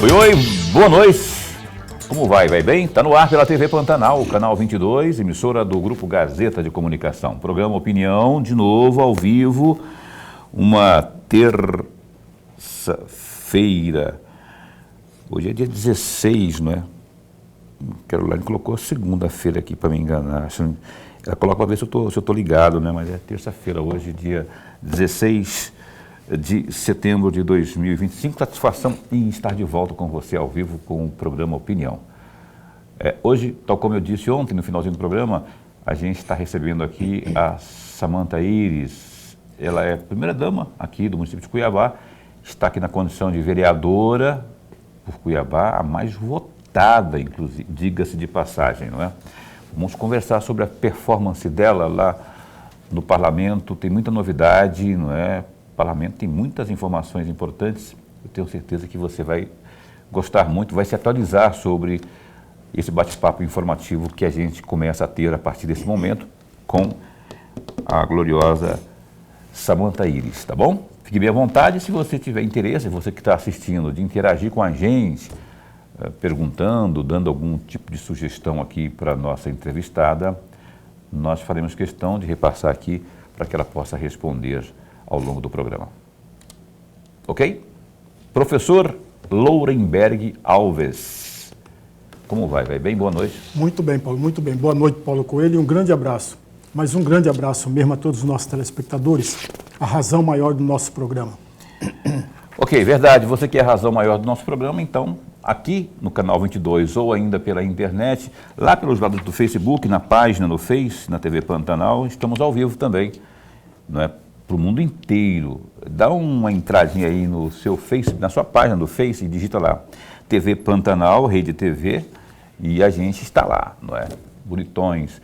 Oi, oi, boa noite. Como vai? Vai bem? Está no ar pela TV Pantanal, canal 22, emissora do Grupo Gazeta de Comunicação. Programa Opinião, de novo, ao vivo, uma terça-feira. Hoje é dia 16, não é? Caroline colocou segunda-feira aqui para me enganar. Ela coloca para ver se eu estou ligado, né? Mas é terça-feira hoje, dia 16 de setembro de 2025. Satisfação em estar de volta com você ao vivo com o programa Opinião. Hoje, tal como eu disse ontem, no finalzinho do programa, a gente está recebendo aqui a Samantha Iris. Ela é a primeira-dama aqui do município de Cuiabá, está aqui na condição de vereadora por Cuiabá, a mais votada, inclusive, diga-se de passagem, não é? Vamos conversar sobre a performance dela lá no parlamento, tem muita novidade, não é? O parlamento tem muitas informações importantes, eu tenho certeza que você vai gostar muito, vai se atualizar sobre esse bate-papo informativo que a gente começa a ter a partir desse momento com a gloriosa Samantha Iris, tá bom? Fique bem à vontade, se você tiver interesse, você que está assistindo, de interagir com a gente, perguntando, dando algum tipo de sugestão aqui para a nossa entrevistada, nós faremos questão de repassar aqui para que ela possa responder ao longo do programa. Ok? Professor Lourenberg Alves, como vai? Vai bem? Boa noite. Muito bem, Paulo, muito bem. Boa noite, Paulo Coelho, e um grande abraço. Mas um grande abraço mesmo a todos os nossos telespectadores, a razão maior do nosso programa. Ok, verdade, você que é a razão maior do nosso programa, então, aqui no canal 22 ou ainda pela internet, lá pelos lados do Facebook, na página, no Face, na TV Pantanal, estamos ao vivo também, não é? Para o mundo inteiro. Dá uma entradinha aí no seu Face, na sua página do Face, e digita lá, TV Pantanal, Rede TV, e a gente está lá, não é? Bonitões.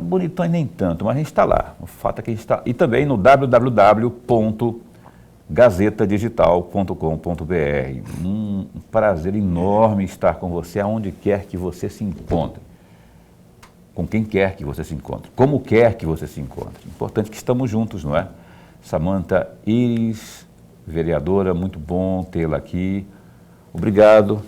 Bonitões nem tanto, mas a gente está lá. O fato é que a gente está... E também no www.gazetadigital.com.br. Um prazer enorme estar com você, aonde quer que você se encontre. Com quem quer que você se encontre. Como quer que você se encontre. Importante que estamos juntos, não é? Samantha Iris, vereadora, muito bom tê-la aqui. Obrigado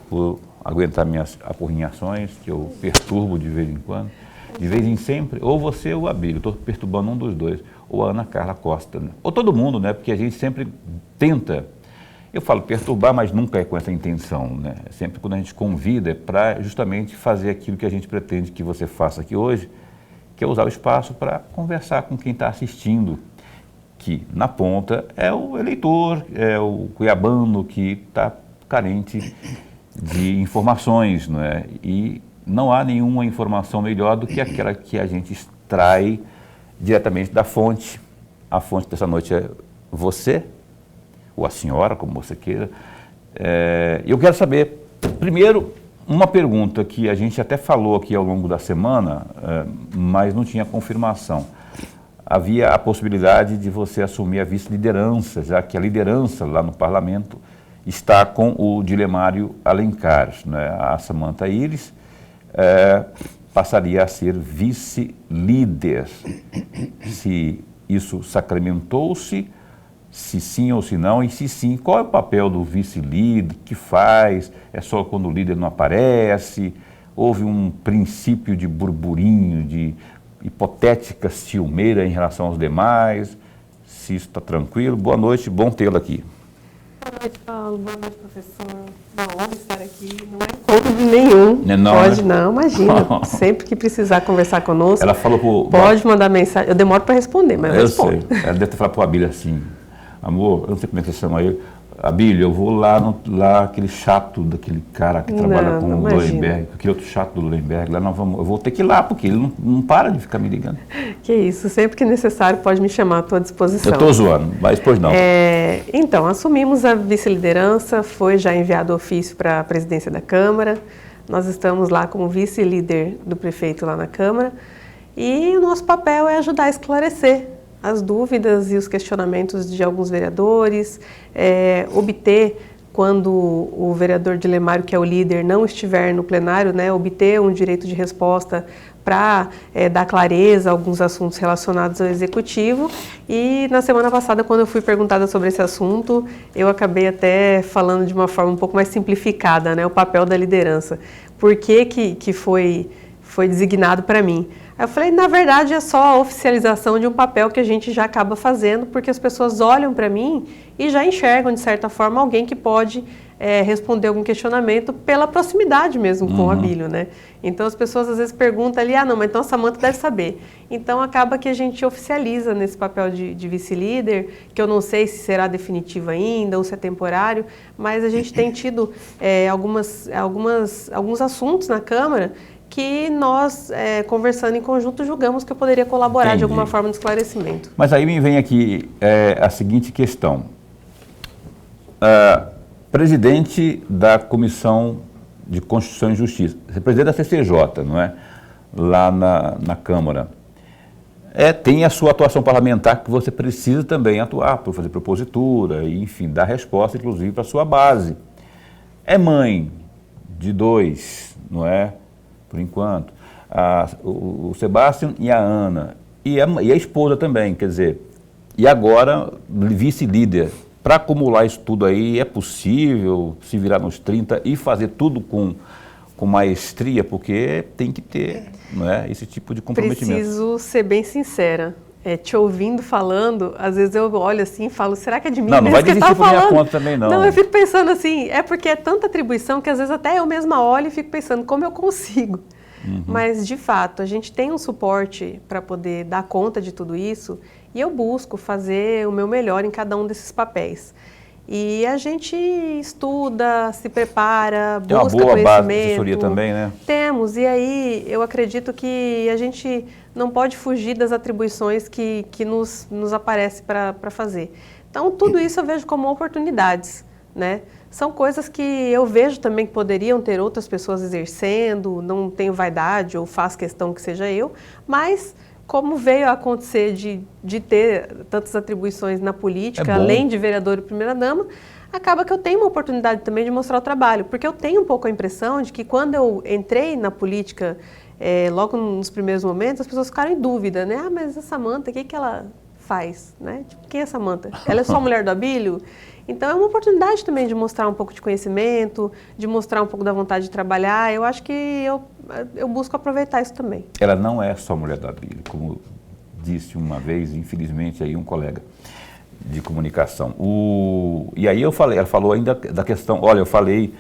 por aguentar minhas apurrinhações, que eu perturbo de vez em quando. De vez em sempre, ou você ou a Bíblia, estou perturbando um dos dois, ou a Ana Carla Costa, né? Ou todo mundo, né? Porque a gente sempre tenta, eu falo perturbar, mas nunca é com essa intenção, né? Sempre quando a gente convida é para justamente fazer aquilo que a gente pretende que você faça aqui hoje, que é usar o espaço para conversar com quem está assistindo, que na ponta é o eleitor, é o cuiabano que está carente de informações, não é? E não há nenhuma informação melhor do que aquela que a gente extrai diretamente da fonte. A fonte dessa noite é você, ou a senhora, como você queira. Eu quero saber, primeiro, uma pergunta que a gente até falou aqui ao longo da semana, mas não tinha confirmação. Havia a possibilidade de você assumir a vice-liderança, já que a liderança lá no parlamento está com o Dilemário Alencar, né? A Samantha Iris passaria a ser vice-líder. Se isso sacramentou-se, se sim ou se não, e se sim, qual é o papel do vice-líder, que faz, é só quando o líder não aparece, houve um princípio de burburinho, de hipotética ciumeira em relação aos demais, se isso está tranquilo. Boa noite, bom tê-lo aqui. Boa noite, Paulo. Boa noite, professor. Uma honra estar aqui. Não é incômodo nenhum. Não, pode né? não, imagina. Sempre que precisar conversar conosco, Ela falou pode mandar mensagem. Eu demoro para responder, mas eu respondo. Sei. Ela deve ter falado para o Abílio assim, amor, eu não sei como é que você chama ele, Abílio, eu vou lá, aquele chato daquele cara que trabalha com o Lourenberg, aquele outro chato do Lourenberg, lá eu vou ter que ir lá, porque ele não para de ficar me ligando. Que isso, sempre que necessário pode me chamar à tua disposição. Eu estou zoando, mas pois não. Então, assumimos a vice-liderança, foi já enviado ofício para a presidência da Câmara, nós estamos lá como vice-líder do prefeito lá na Câmara, e o nosso papel é ajudar a esclarecer as dúvidas e os questionamentos de alguns vereadores, obter, quando o vereador Dilemário, que é o líder, não estiver no plenário, né, obter um direito de resposta para dar clareza a alguns assuntos relacionados ao executivo. E na semana passada, quando eu fui perguntada sobre esse assunto, eu acabei até falando de uma forma um pouco mais simplificada, né, o papel da liderança. Por que foi designado para mim? Aí eu falei, na verdade é só a oficialização de um papel que a gente já acaba fazendo, porque as pessoas olham para mim e já enxergam, de certa forma, alguém que pode responder algum questionamento pela proximidade mesmo com o Abílio, né? Então as pessoas às vezes perguntam ali, não, mas então a Samantha deve saber. Então acaba que a gente oficializa nesse papel de vice-líder, que eu não sei se será definitivo ainda ou se é temporário, mas a gente tem tido alguns assuntos na Câmara que nós, conversando em conjunto, julgamos que eu poderia colaborar de alguma forma no esclarecimento. Mas aí me vem aqui a seguinte questão. Presidente da Comissão de Constituição e Justiça, você é presidente da CCJ, não é? Lá na Câmara. Tem a sua atuação parlamentar que você precisa também atuar, por fazer propositura, e, enfim, dar resposta, inclusive, para a sua base. É mãe de 2, não é? Por enquanto, o Sebastião e a Ana, e a esposa também, quer dizer, e agora vice-líder. Para acumular isso tudo aí, é possível se virar nos 30 e fazer tudo com maestria, porque tem que ter, não é, esse tipo de comprometimento. Preciso ser bem sincera. Te ouvindo falando, às vezes eu olho assim e falo, será que é de mim mesmo que tá falando? Não, vai desistir por minha conta também, não. Não, eu fico pensando assim, é porque é tanta atribuição que às vezes até eu mesma olho e fico pensando como eu consigo. Mas, de fato, a gente tem um suporte para poder dar conta de tudo isso e eu busco fazer o meu melhor em cada um desses papéis. E a gente estuda, se prepara, busca conhecimento. Tem uma boa base de assessoria também, né? Temos, e aí eu acredito que a gente não pode fugir das atribuições que nos aparecem para fazer. Então, tudo isso eu vejo como oportunidades, né? São coisas que eu vejo também que poderiam ter outras pessoas exercendo, não tenho vaidade ou faço questão que seja eu, mas como veio a acontecer de ter tantas atribuições na política, além de vereador e primeira-dama, acaba que eu tenho uma oportunidade também de mostrar o trabalho, porque eu tenho um pouco a impressão de que quando eu entrei na política, logo nos primeiros momentos, as pessoas ficaram em dúvida, né? Ah, mas a Samantha, o que ela faz, né? Tipo, quem é a Samantha? Ela é só mulher do Abílio? Então é uma oportunidade também de mostrar um pouco de conhecimento, de mostrar um pouco da vontade de trabalhar. Eu acho que eu busco aproveitar isso também. Ela não é só mulher do Abílio, como disse uma vez, infelizmente, aí um colega de comunicação. E aí ela falou ainda da questão, olha, eu falei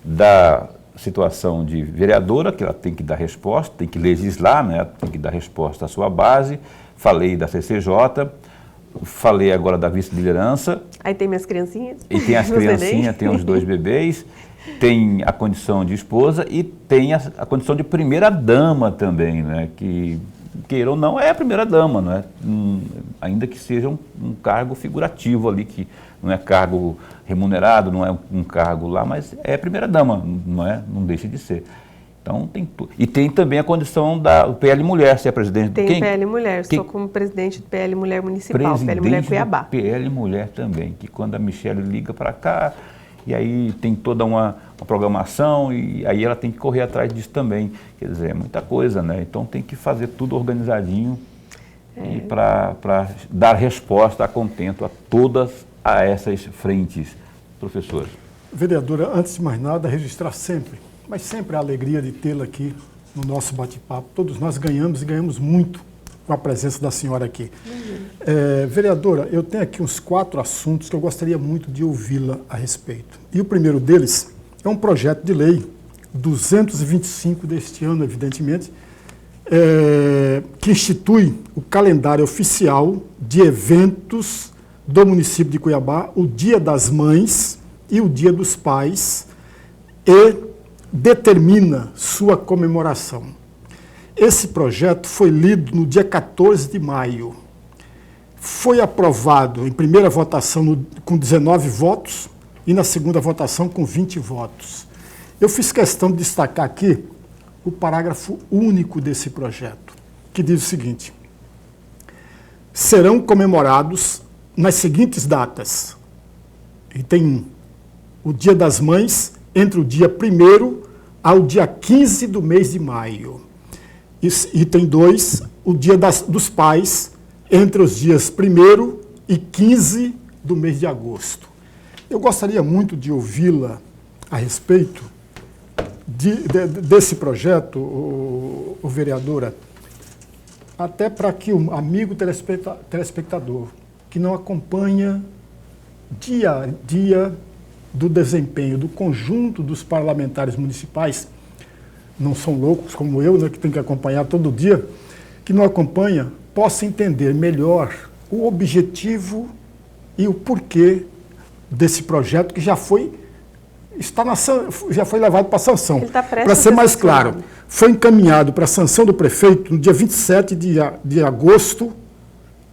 da situação de vereadora, que ela tem que dar resposta, tem que legislar, né? Tem que dar resposta à sua base. Falei da CCJ, falei agora da vice-liderança. Aí tem minhas criancinhas. E tem as criancinhas, tem os 2 bebês, tem a condição de esposa e tem a condição de primeira-dama também, né? Que, queira ou não, é a primeira-dama, não é? Ainda que seja um cargo figurativo ali, que não é cargo remunerado, não é um cargo lá, mas é a primeira-dama, não é? Não deixa de ser. Então, tem tudo. E tem também a condição do PL Mulher, você é presidente do Tem PL Mulher, sou como presidente do PL Mulher Municipal, PL Mulher Cuiabá. PL Mulher também, que quando a Michele liga para cá, e aí tem toda uma programação, e aí ela tem que correr atrás disso também. Quer dizer, é muita coisa, né? Então tem que fazer tudo organizadinho e para dar resposta a contento a todas essas frentes. Professor. Vereadora, antes de mais nada, registrar sempre, mas sempre a alegria de tê-la aqui no nosso bate-papo. Todos nós ganhamos e ganhamos muito com a presença da senhora aqui. Vereadora, eu tenho aqui uns 4 assuntos que eu gostaria muito de ouvi-la a respeito. E o primeiro deles é um projeto de lei 225 deste ano, evidentemente, que institui o calendário oficial de eventos do município de Cuiabá, o Dia das Mães e o Dia dos Pais, e determina sua comemoração. Esse projeto foi lido no dia 14 de maio. Foi aprovado em primeira votação com 19 votos e na segunda votação com 20 votos. Eu fiz questão de destacar aqui o parágrafo único desse projeto, que diz o seguinte: serão comemorados nas seguintes datas, e tem o Dia das Mães entre o dia 1º ao dia 15 do mês de maio, Item 2, o Dia dos Pais, entre os dias 1º e 15 do mês de agosto. Eu gostaria muito de ouvi-la a respeito desse projeto, vereadora, até para que o amigo telespectador que não acompanha dia a dia do desempenho do conjunto dos parlamentares municipais, não são loucos como eu, né, que tem que acompanhar todo dia, que não acompanha, possa entender melhor o objetivo e o porquê desse projeto que já foi levado para a sanção. Para ser mais claro, foi encaminhado para a sanção do prefeito no dia 27 de agosto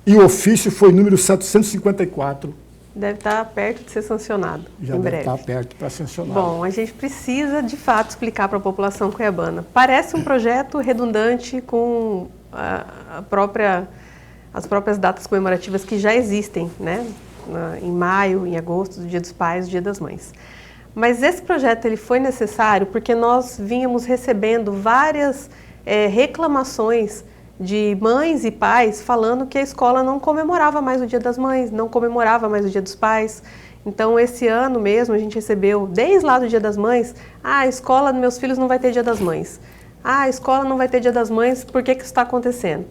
e o ofício foi número 754. Deve estar perto de ser sancionado, já em deve breve. estar perto para sancionar. Bom, a gente precisa, de fato, explicar para a população cuiabana. Parece um projeto redundante com as próprias datas comemorativas que já existem, né? Em maio, em agosto, do Dia dos Pais, do Dia das Mães. Mas esse projeto ele foi necessário porque nós vínhamos recebendo várias reclamações de mães e pais falando que a escola não comemorava mais o Dia das Mães, não comemorava mais o Dia dos Pais. Então, esse ano mesmo, a gente recebeu, desde lá do Dia das Mães, a escola dos meus filhos não vai ter Dia das Mães. A escola não vai ter Dia das Mães, por que isso está acontecendo?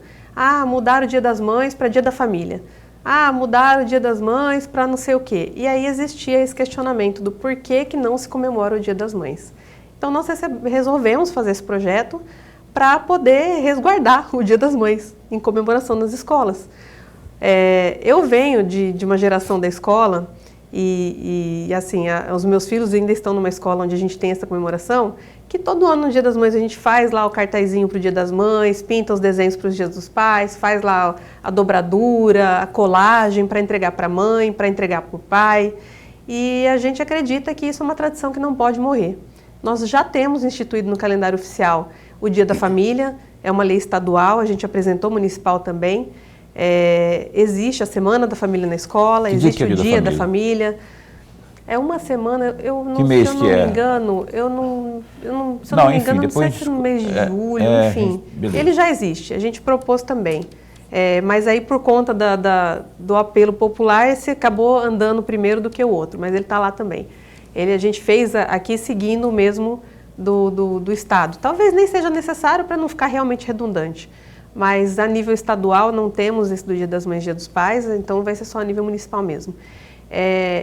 Mudaram o Dia das Mães para Dia da Família. Mudaram o Dia das Mães para não sei o quê. E aí existia esse questionamento do porquê que não se comemora o Dia das Mães. Então, nós resolvemos fazer esse projeto para poder resguardar o Dia das Mães em comemoração nas escolas. Eu venho de uma geração da escola e assim, os meus filhos ainda estão numa escola onde a gente tem essa comemoração, que todo ano no Dia das Mães a gente faz lá o cartazinho para o Dia das Mães, pinta os desenhos para os Dias dos Pais, faz lá a dobradura, a colagem para entregar para a mãe, para entregar para o pai. E a gente acredita que isso é uma tradição que não pode morrer. Nós já temos instituído no calendário oficial o Dia da Família, é uma lei estadual, a gente apresentou municipal também. Existe a Semana da Família na escola, existe o Dia da Família. É uma semana, se eu não me engano, se eu não me engano, não sei se no mês de julho, enfim. Ele já existe, a gente propôs também. Mas aí por conta do apelo popular, esse acabou andando primeiro do que o outro, mas ele está lá também. A gente fez aqui seguindo o mesmo do Estado. Talvez nem seja necessário para não ficar realmente redundante. Mas a nível estadual não temos esse do Dia das Mães e Dia dos Pais, então vai ser só a nível municipal mesmo.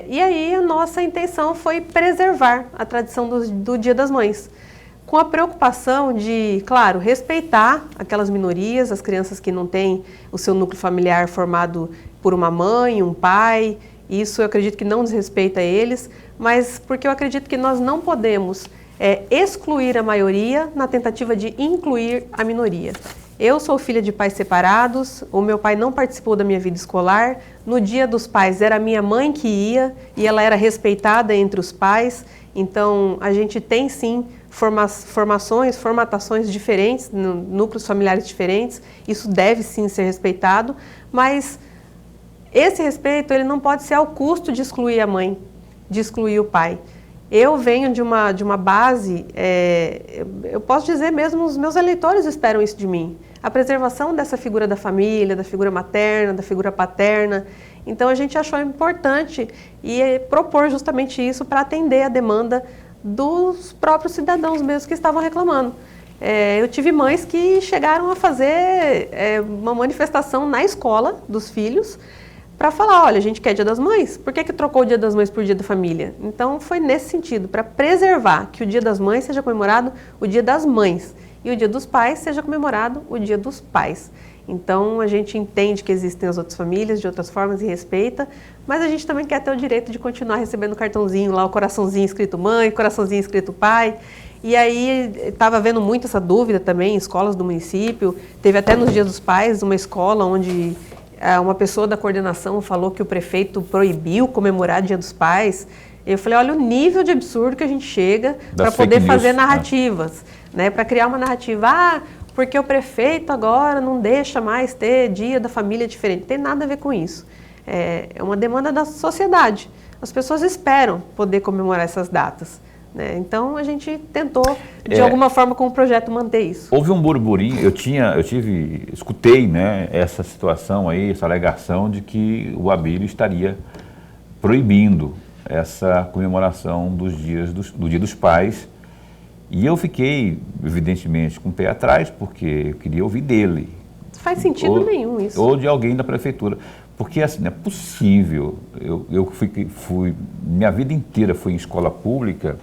E aí a nossa intenção foi preservar a tradição do Dia das Mães, com a preocupação de, claro, respeitar aquelas minorias, as crianças que não têm o seu núcleo familiar formado por uma mãe, um pai. Isso eu acredito que não desrespeita eles, mas porque eu acredito que nós não podemos excluir a maioria na tentativa de incluir a minoria. Eu sou filha de pais separados, o meu pai não participou da minha vida escolar, no Dia dos Pais era a minha mãe que ia e ela era respeitada entre os pais, então a gente tem sim formatações diferentes, núcleos familiares diferentes, isso deve sim ser respeitado, mas esse respeito ele não pode ser ao custo de excluir a mãe, de excluir o pai. Eu venho de uma base, eu posso dizer mesmo, os meus eleitores esperam isso de mim. A preservação dessa figura da família, da figura materna, da figura paterna. Então a gente achou importante e propor justamente isso para atender a demanda dos próprios cidadãos mesmo que estavam reclamando. Eu tive mães que chegaram a fazer uma manifestação na escola dos filhos, para falar, olha, a gente quer Dia das Mães, por que trocou o Dia das Mães por Dia da Família? Então foi nesse sentido, para preservar que o Dia das Mães seja comemorado o Dia das Mães e o Dia dos Pais seja comemorado o Dia dos Pais. Então a gente entende que existem as outras famílias de outras formas e respeita, mas a gente também quer ter o direito de continuar recebendo o cartãozinho lá, o coraçãozinho escrito mãe, coraçãozinho escrito pai. E aí estava vendo muito essa dúvida também em escolas do município, teve até nos Dias dos Pais uma escola onde uma pessoa da coordenação falou que o prefeito proibiu comemorar o Dia dos Pais. Eu falei, olha o nível de absurdo que a gente chega para poder fazer narrativas, né? Para criar uma narrativa, porque o prefeito agora não deixa mais ter Dia da Família diferente. Não tem nada a ver com isso. É uma demanda da sociedade. As pessoas esperam poder comemorar essas datas. né? Então a gente tentou, de alguma forma, com o projeto, manter isso. Houve um burburinho, escutei, né, essa situação aí, essa alegação de que o Abílio estaria proibindo essa comemoração do Dia dos Pais. E eu fiquei, evidentemente, com o pé atrás, porque eu queria ouvir dele. Não faz sentido nenhum isso. Ou de alguém da prefeitura. Porque, assim, não é possível. Eu minha vida inteira fui em escola pública,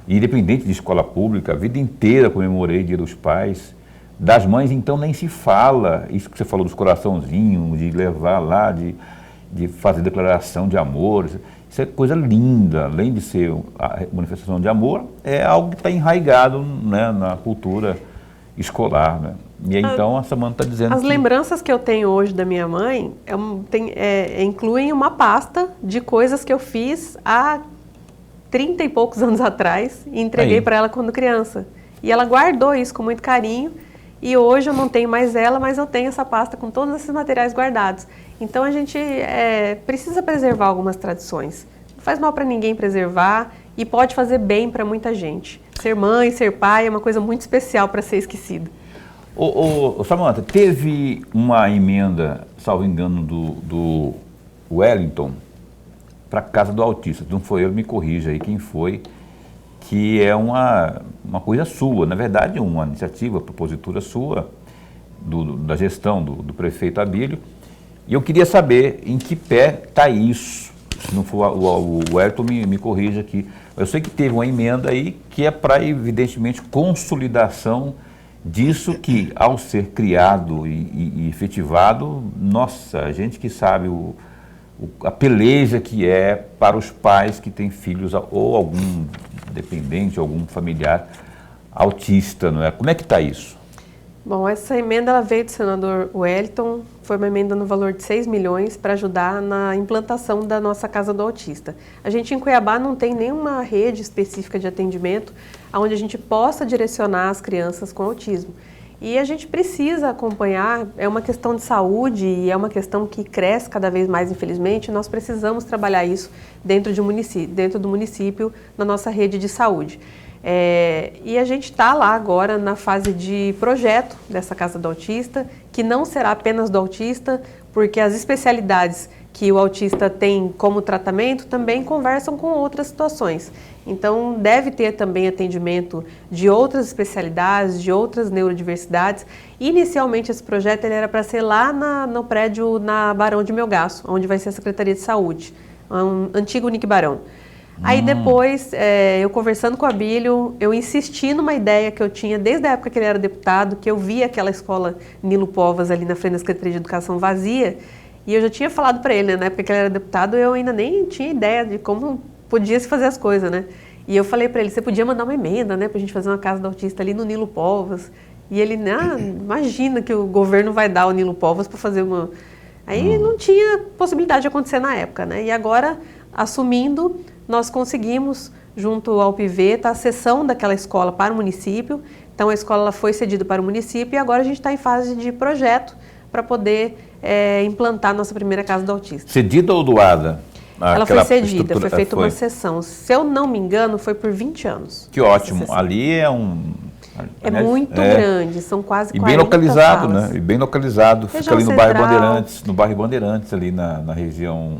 e independente de escola pública, a vida inteira comemorei Dia dos Pais. Das mães, então, nem se fala. Isso que você falou dos coraçãozinhos, de levar lá, de fazer declaração de amor. Isso é coisa linda, além de ser a manifestação de amor, é algo que está enraizado, né, na cultura escolar, né? E aí, então a Samanta está dizendo As lembranças que eu tenho hoje da minha mãe incluem uma pasta de coisas que eu fiz há 30 e poucos anos atrás e entreguei para ela quando criança. E ela guardou isso com muito carinho. E hoje eu não tenho mais ela, mas eu tenho essa pasta com todos esses materiais guardados. Então a gente precisa preservar algumas tradições. Não faz mal para ninguém preservar e pode fazer bem para muita gente. Ser mãe, ser pai é uma coisa muito especial para ser esquecido. Samanta, teve uma emenda, salvo engano, do Wellington para a Casa do Autista. Não foi eu, me corrija aí quem foi, que é uma coisa sua, na verdade uma iniciativa, propositura sua, da gestão do prefeito Abílio. E eu queria saber em que pé está isso. Se não for o Wellington, me corrija aqui. Eu sei que teve uma emenda aí que é para, evidentemente, consolidação disso que, ao ser criado e efetivado, nossa, a gente que sabe a peleja que é para os pais que têm filhos ou algum dependente, algum familiar autista, não é? Como é que está isso? Bom, essa emenda ela veio do senador Wellington, foi uma emenda no valor de 6 milhões para ajudar na implantação da nossa Casa do Autista. A gente em Cuiabá não tem nenhuma rede específica de atendimento onde a gente possa direcionar as crianças com autismo. E a gente precisa acompanhar, é uma questão de saúde e é uma questão que cresce cada vez mais, infelizmente, nós precisamos trabalhar isso dentro do município, na nossa rede de saúde. E a gente está lá agora na fase de projeto dessa Casa do Autista, que não será apenas do autista, porque as especialidades que o autista tem como tratamento também conversam com outras situações. Então, deve ter também atendimento de outras especialidades, de outras neurodiversidades. Inicialmente, esse projeto ele era para ser lá no prédio na Barão de Melgaço, onde vai ser a Secretaria de Saúde, um antigo Unique Barão. Aí depois, eu conversando com o Abílio, eu insisti numa ideia que eu tinha desde a época que ele era deputado, que eu via aquela escola Nilo Povas ali na frente da Secretaria de Educação vazia, e eu já tinha falado para ele, né, na época que ele era deputado, eu ainda nem tinha ideia de como podia se fazer as coisas, né? E eu falei para ele, você podia mandar uma emenda, né, pra gente fazer uma casa do autista ali no Nilo Povas. E ele, imagina que o governo vai dar o Nilo Povas para fazer uma... Aí não tinha possibilidade de acontecer na época, né? E agora, assumindo, nós conseguimos, junto ao Piveta, a cessão daquela escola para o município. Então, a escola ela foi cedida para o município e agora a gente está em fase de projeto para poder implantar a nossa primeira casa do autista. Cedida ou doada? Ela foi cedida, foi feita uma cessão. Se eu não me engano, foi por 20 anos. Que ótimo. Ali é muito grande, são quase 40 E bem localizado, salas. né? E bem localizado. Região fica ali no central. bairro Bandeirantes, ali na região,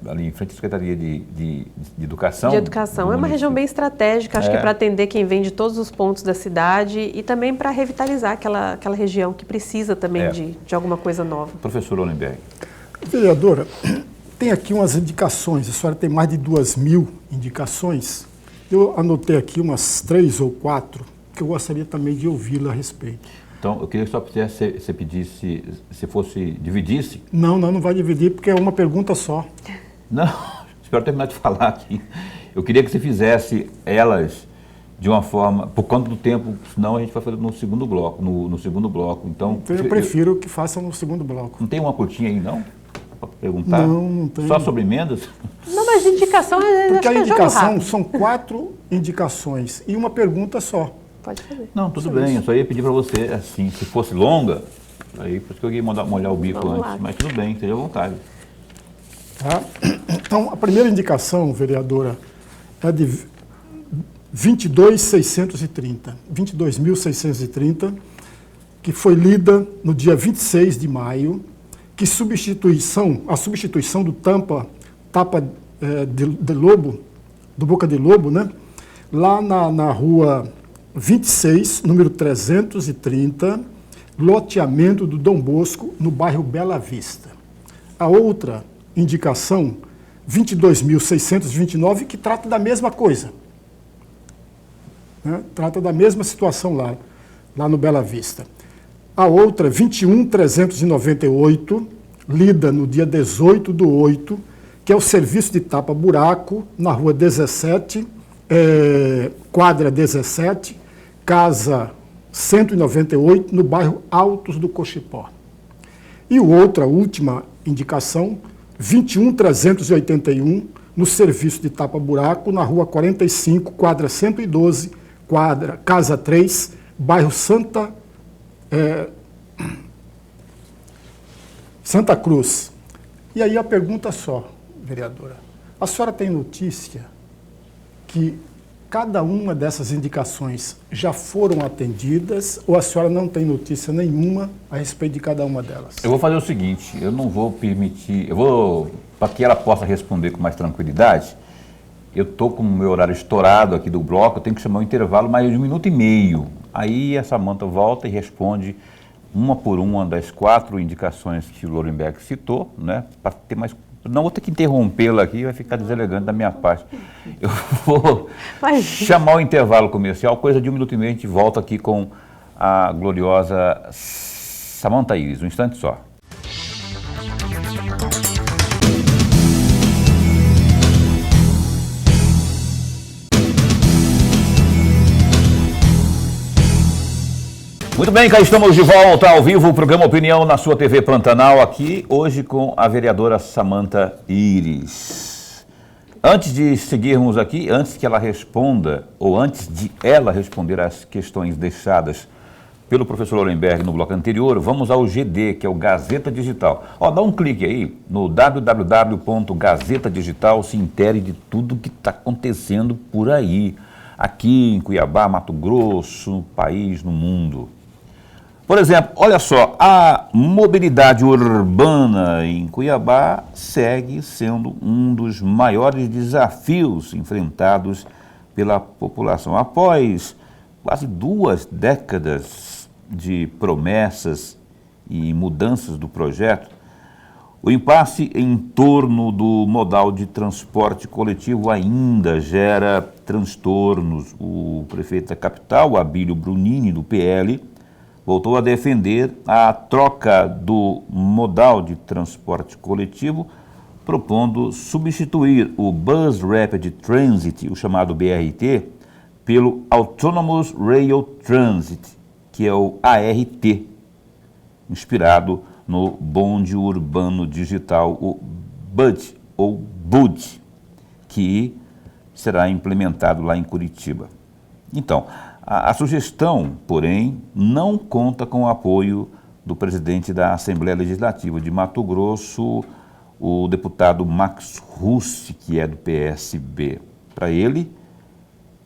ali em frente à Secretaria de Educação. De Educação. É uma região bem estratégica, acho que para atender quem vem de todos os pontos da cidade e também para revitalizar aquela região que precisa também de alguma coisa nova. Professor Hollenberg. Vereadora, tem aqui umas indicações, a senhora tem mais de 2.000 indicações. Eu anotei aqui umas 3 ou 4, que eu gostaria também de ouvi-la a respeito. Então, eu queria que só você pedisse, se dividisse. Não vai dividir, porque é uma pergunta só. Não, espero terminar de falar aqui. Eu queria que você fizesse elas de uma forma, por conta do tempo, senão a gente vai fazer no segundo bloco. No segundo bloco. Então, eu prefiro que faça no segundo bloco. Não tem uma curtinha aí, não? Para perguntar? Não tem. Só sobre emendas? Não, mas indicação porque a jogo indicação rápido. são 4 indicações e uma pergunta só. Pode fazer. Não, tudo bem. Eu só ia pedir para você, assim, se fosse longa, aí por isso que eu ia molhar o bico Vamos antes. lá. Mas tudo bem, esteja à vontade. Tá? Então, a primeira indicação, vereadora, é 22.630, que foi lida no dia 26 de maio, que a substituição do tapa de lobo, do boca de lobo, né? Lá na rua 26, número 330, loteamento do Dom Bosco, no bairro Bela Vista. A outra indicação, 22.629, que trata da mesma coisa. Né? Trata da mesma situação lá no Bela Vista. A outra, 21.398, lida no dia 18/8, que é o serviço de tapa-buraco, na rua 17, quadra 17, casa 198, no bairro Altos do Cochipó. E a última indicação, 21.381, no serviço de tapa-buraco, na rua 45, quadra 112, casa 3, bairro Santa Cruz. E aí a pergunta só, vereadora. A senhora tem notícia que cada uma dessas indicações já foram atendidas ou a senhora não tem notícia nenhuma a respeito de cada uma delas? Eu vou fazer o seguinte, eu não vou permitir, para que ela possa responder com mais tranquilidade, eu estou com o meu horário estourado aqui do bloco, eu tenho que chamar um intervalo mais de 1 minuto e meio. Aí a Samantha volta e responde uma por uma das 4 indicações que o Lorenberg citou, né, para ter mais... Não vou ter que interrompê-la aqui, vai ficar deselegante da minha parte. Eu vou chamar o intervalo comercial, coisa de 1 minuto e meio, a gente volta aqui com a gloriosa Samantha Iris. Um instante só. Muito bem, cá estamos de volta ao vivo, o programa Opinião na sua TV Pantanal, aqui hoje com a vereadora Samantha Iris. Antes de seguirmos aqui, antes que ela responda, ou antes de ela responder às questões deixadas pelo professor Lorenberg no bloco anterior, vamos ao GD, que é o Gazeta Digital. Dá um clique aí no www.gazetadigital, se intere de tudo que está acontecendo por aí, aqui em Cuiabá, Mato Grosso, no país, no mundo. Por exemplo, olha só, a mobilidade urbana em Cuiabá segue sendo um dos maiores desafios enfrentados pela população. Após quase 2 décadas de promessas e mudanças do projeto, o impasse em torno do modal de transporte coletivo ainda gera transtornos. O prefeito da capital, Abílio Brunini, do PL, voltou a defender a troca do modal de transporte coletivo, propondo substituir o Bus Rapid Transit, o chamado BRT, pelo Autonomous Rail Transit, que é o ART, inspirado no bonde urbano digital, o BUD, ou BUD, que será implementado lá em Curitiba. Então, a sugestão, porém, não conta com o apoio do presidente da Assembleia Legislativa de Mato Grosso, o deputado Max Russi, que é do PSB. Para ele,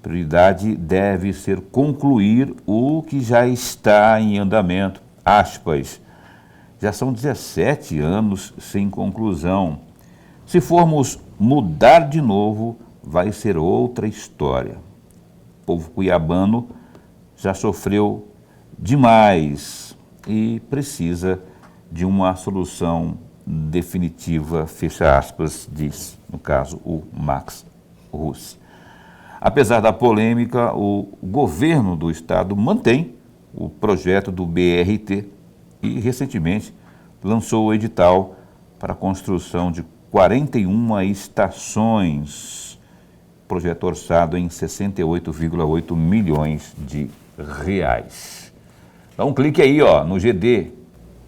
prioridade deve ser concluir o que já está em andamento, aspas. Já são 17 anos sem conclusão. Se formos mudar de novo, vai ser outra história. O povo cuiabano já sofreu demais e precisa de uma solução definitiva, fecha aspas, diz, no caso, o Max Russi. Apesar da polêmica, o governo do estado mantém o projeto do BRT e, recentemente, lançou o edital para a construção de 41 estações, projeto orçado em 68,8 milhões de reais. Dá um clique aí, no GD.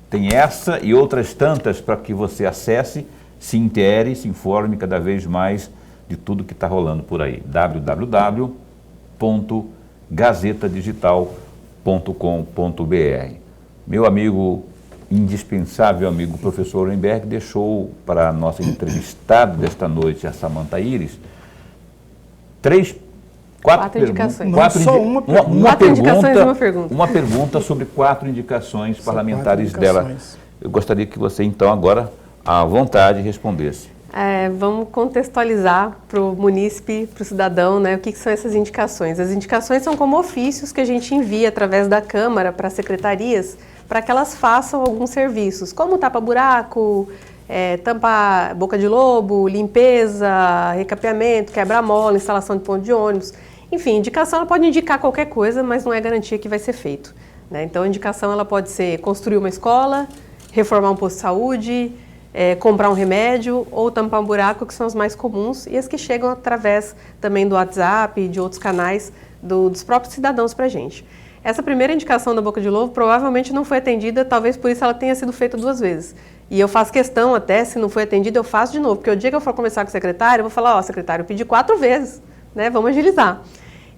Tem essa e outras tantas para que você acesse, se intere, se informe cada vez mais de tudo que está rolando por aí. www.gazetadigital.com.br. Meu amigo, indispensável amigo, professor Lorenberg, deixou para a nossa entrevistada desta noite, a Samantha Iris, 3 Quatro indicações. Não, só uma pergunta. Quatro indicações e uma pergunta. Uma pergunta sobre 4 indicações parlamentares 4 indicações. dela. Eu gostaria que você, então, agora, à vontade, respondesse. Vamos contextualizar para o munícipe, para o cidadão, né, o que são essas indicações. As indicações são como ofícios que a gente envia através da Câmara para as secretarias, para que elas façam alguns serviços, como tapa-buraco, tampar boca de lobo, limpeza, recapeamento, quebra-mola, instalação de ponto de ônibus. Enfim, indicação ela pode indicar qualquer coisa, mas não é garantia que vai ser feito, né? Então, a indicação ela pode ser construir uma escola, reformar um posto de saúde, comprar um remédio ou tampar um buraco, que são as mais comuns e as que chegam através também do WhatsApp e de outros canais dos próprios cidadãos para a gente. Essa primeira indicação da boca de lobo provavelmente não foi atendida, talvez por isso ela tenha sido feita 2 vezes. E eu faço questão até, se não foi atendida, eu faço de novo, porque o dia que eu for conversar com o secretário, eu vou falar, secretário, eu pedi 4 vezes, né? Vamos agilizar.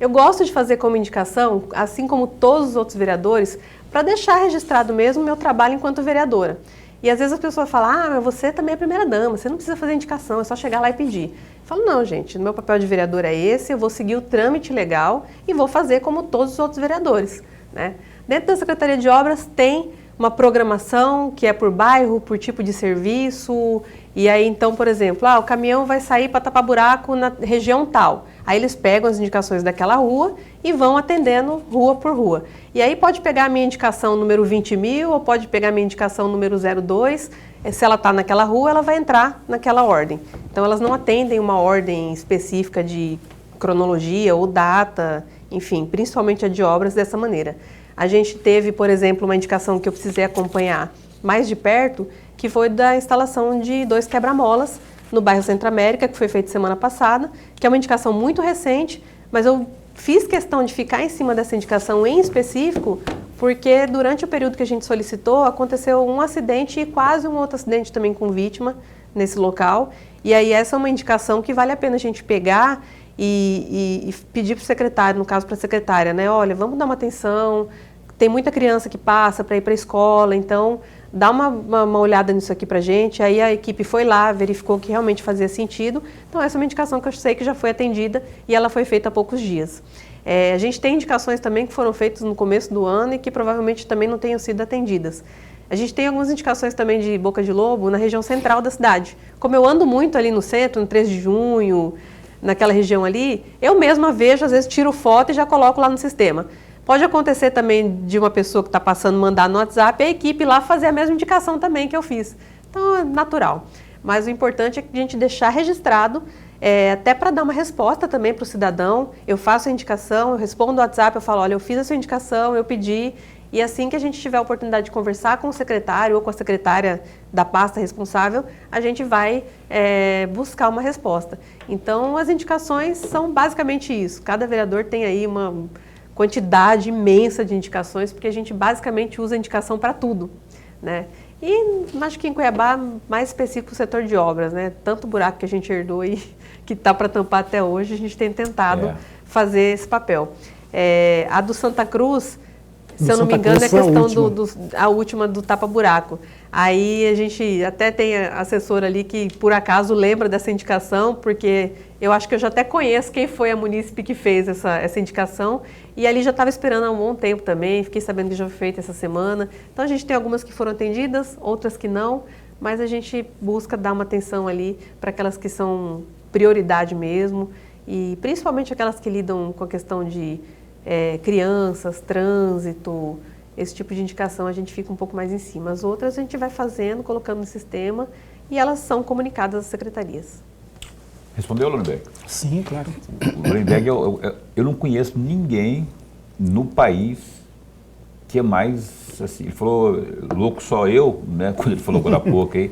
Eu gosto de fazer como indicação, assim como todos os outros vereadores, para deixar registrado mesmo o meu trabalho enquanto vereadora. E às vezes as pessoas falam, mas você também é primeira-dama, você não precisa fazer indicação, é só chegar lá e pedir. Eu falo, não, gente, o meu papel de vereador é esse, eu vou seguir o trâmite legal e vou fazer como todos os outros vereadores, né? Dentro da Secretaria de Obras tem uma programação que é por bairro, por tipo de serviço, e aí então, por exemplo, o caminhão vai sair para tapar buraco na região tal. Aí eles pegam as indicações daquela rua e vão atendendo rua por rua. E aí pode pegar a minha indicação número 20.000 ou pode pegar a minha indicação número 02, se ela está naquela rua, ela vai entrar naquela ordem. Então elas não atendem uma ordem específica de cronologia ou data, enfim, principalmente a de obras dessa maneira. A gente teve, por exemplo, uma indicação que eu precisei acompanhar mais de perto, que foi da instalação de 2 quebra-molas no bairro Centro América, que foi feito semana passada, que é uma indicação muito recente, mas eu fiz questão de ficar em cima dessa indicação em específico, porque durante o período que a gente solicitou, aconteceu um acidente e quase um outro acidente também com vítima nesse local, e aí essa é uma indicação que vale a pena a gente pegar e pedir para o secretário, no caso para a secretária, né? Olha, vamos dar uma atenção, tem muita criança que passa para ir para a escola, então dá uma olhada nisso aqui para a gente. Aí a equipe foi lá, verificou que realmente fazia sentido, então essa é uma indicação que eu sei que já foi atendida e ela foi feita há poucos dias. A gente tem indicações também que foram feitas no começo do ano e que provavelmente também não tenham sido atendidas. A gente tem algumas indicações também de boca de lobo na região central da cidade. Como eu ando muito ali no centro, no 3 de junho, naquela região ali, eu mesma vejo, às vezes tiro foto e já coloco lá no sistema. Pode acontecer também de uma pessoa que está passando mandar no WhatsApp e a equipe lá fazer a mesma indicação também que eu fiz. Então, é natural. Mas o importante é a gente deixar registrado, até para dar uma resposta também para o cidadão. Eu faço a indicação, eu respondo o WhatsApp, eu falo, olha, eu fiz a sua indicação, eu pedi, e assim que a gente tiver a oportunidade de conversar com o secretário ou com a secretária da pasta responsável, a gente vai buscar uma resposta. Então, as indicações são basicamente isso. Cada vereador tem aí uma quantidade imensa de indicações, porque a gente basicamente usa indicação para tudo, né? E acho que em Cuiabá, mais específico o setor de obras, né? Tanto buraco que a gente herdou e que está para tampar até hoje, a gente tem tentado fazer esse papel. A do Santa Cruz, se eu não me engano, é a questão a última do tapa-buraco. Aí a gente até tem a assessora ali que, por acaso, lembra dessa indicação, porque eu acho que eu já até conheço quem foi a munícipe que fez essa indicação, e ali já estava esperando há um bom tempo também, fiquei sabendo que já foi feita essa semana. Então a gente tem algumas que foram atendidas, outras que não, mas a gente busca dar uma atenção ali para aquelas que são prioridade mesmo, e principalmente aquelas que lidam com a questão de crianças, trânsito, esse tipo de indicação a gente fica um pouco mais em cima. As outras a gente vai fazendo, colocando no sistema e elas são comunicadas às secretarias. Respondeu, Lorenberg? Sim, claro. Lorenberg, eu não conheço ninguém no país que é mais, assim, ele falou, louco só eu, né, quando ele falou agora há pouco aí,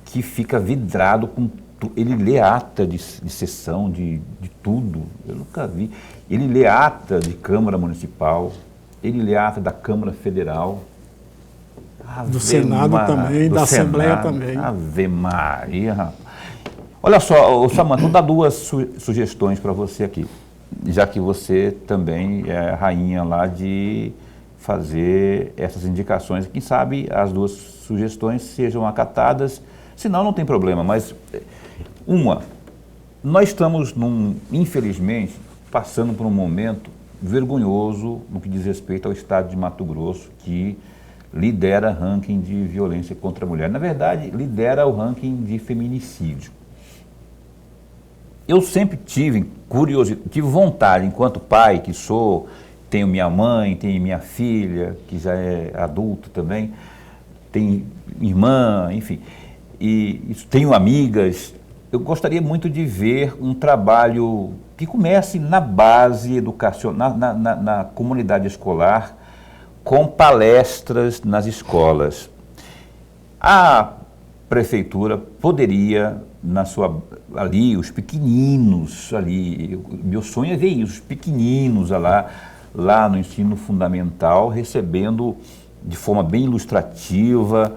que fica vidrado com ele lê ata de sessão, de tudo, eu nunca vi. Ele lê ata de Câmara Municipal, ele lê ata da Câmara Federal. Do Senado também, da Assembleia também. Ave Maria, rapaz. Olha só, Samanta, vou dar 2 sugestões para você aqui, já que você também é a rainha lá de fazer essas indicações. Quem sabe as 2 sugestões sejam acatadas, senão não tem problema, mas uma, nós estamos infelizmente, passando por um momento vergonhoso no que diz respeito ao estado de Mato Grosso, que lidera ranking de violência contra a mulher. Na verdade, lidera o ranking de feminicídio. Eu sempre tive curiosidade, tive vontade, enquanto pai que sou, tenho minha mãe, tenho minha filha, que já é adulta também, tenho irmã, enfim, e tenho amigas. Eu gostaria muito de ver um trabalho que comece na base educacional, na comunidade escolar, com palestras nas escolas. A prefeitura poderia, ali, os pequeninos, ali, meu sonho é ver isso, os pequeninos lá no ensino fundamental, recebendo de forma bem ilustrativa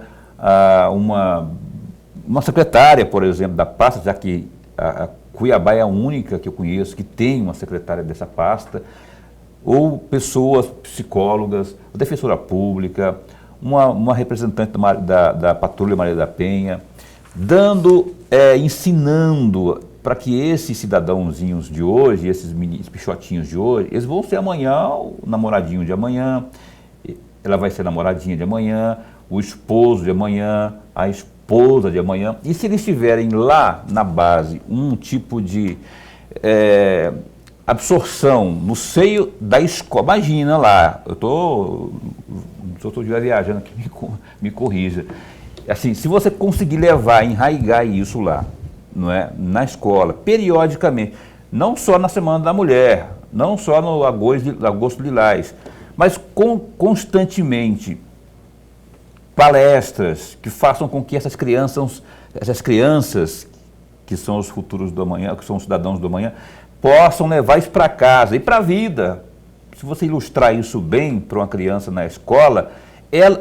uma secretária, por exemplo, da pasta, já que a Cuiabá é a única que eu conheço que tem uma secretária dessa pasta, ou pessoas, psicólogas, defensora pública, uma representante da Patrulha Maria da Penha, ensinando para que esses cidadãozinhos de hoje, esses pichotinhos de hoje, eles vão ser amanhã o namoradinho de amanhã, ela vai ser namoradinha de amanhã, o esposo de amanhã, a esposa de amanhã. E se eles tiverem lá na base um tipo de absorção no seio da escola, imagina lá, se eu estiver viajando aqui, me corrija. Assim, se você conseguir enraigar isso lá, não é, na escola, periodicamente, não só na Semana da Mulher, não só no Agosto Lilás, mas constantemente palestras que façam com que essas crianças que são os futuros do amanhã, que são os cidadãos do amanhã, possam levar isso para casa e para a vida. Se você ilustrar isso bem para uma criança na escola,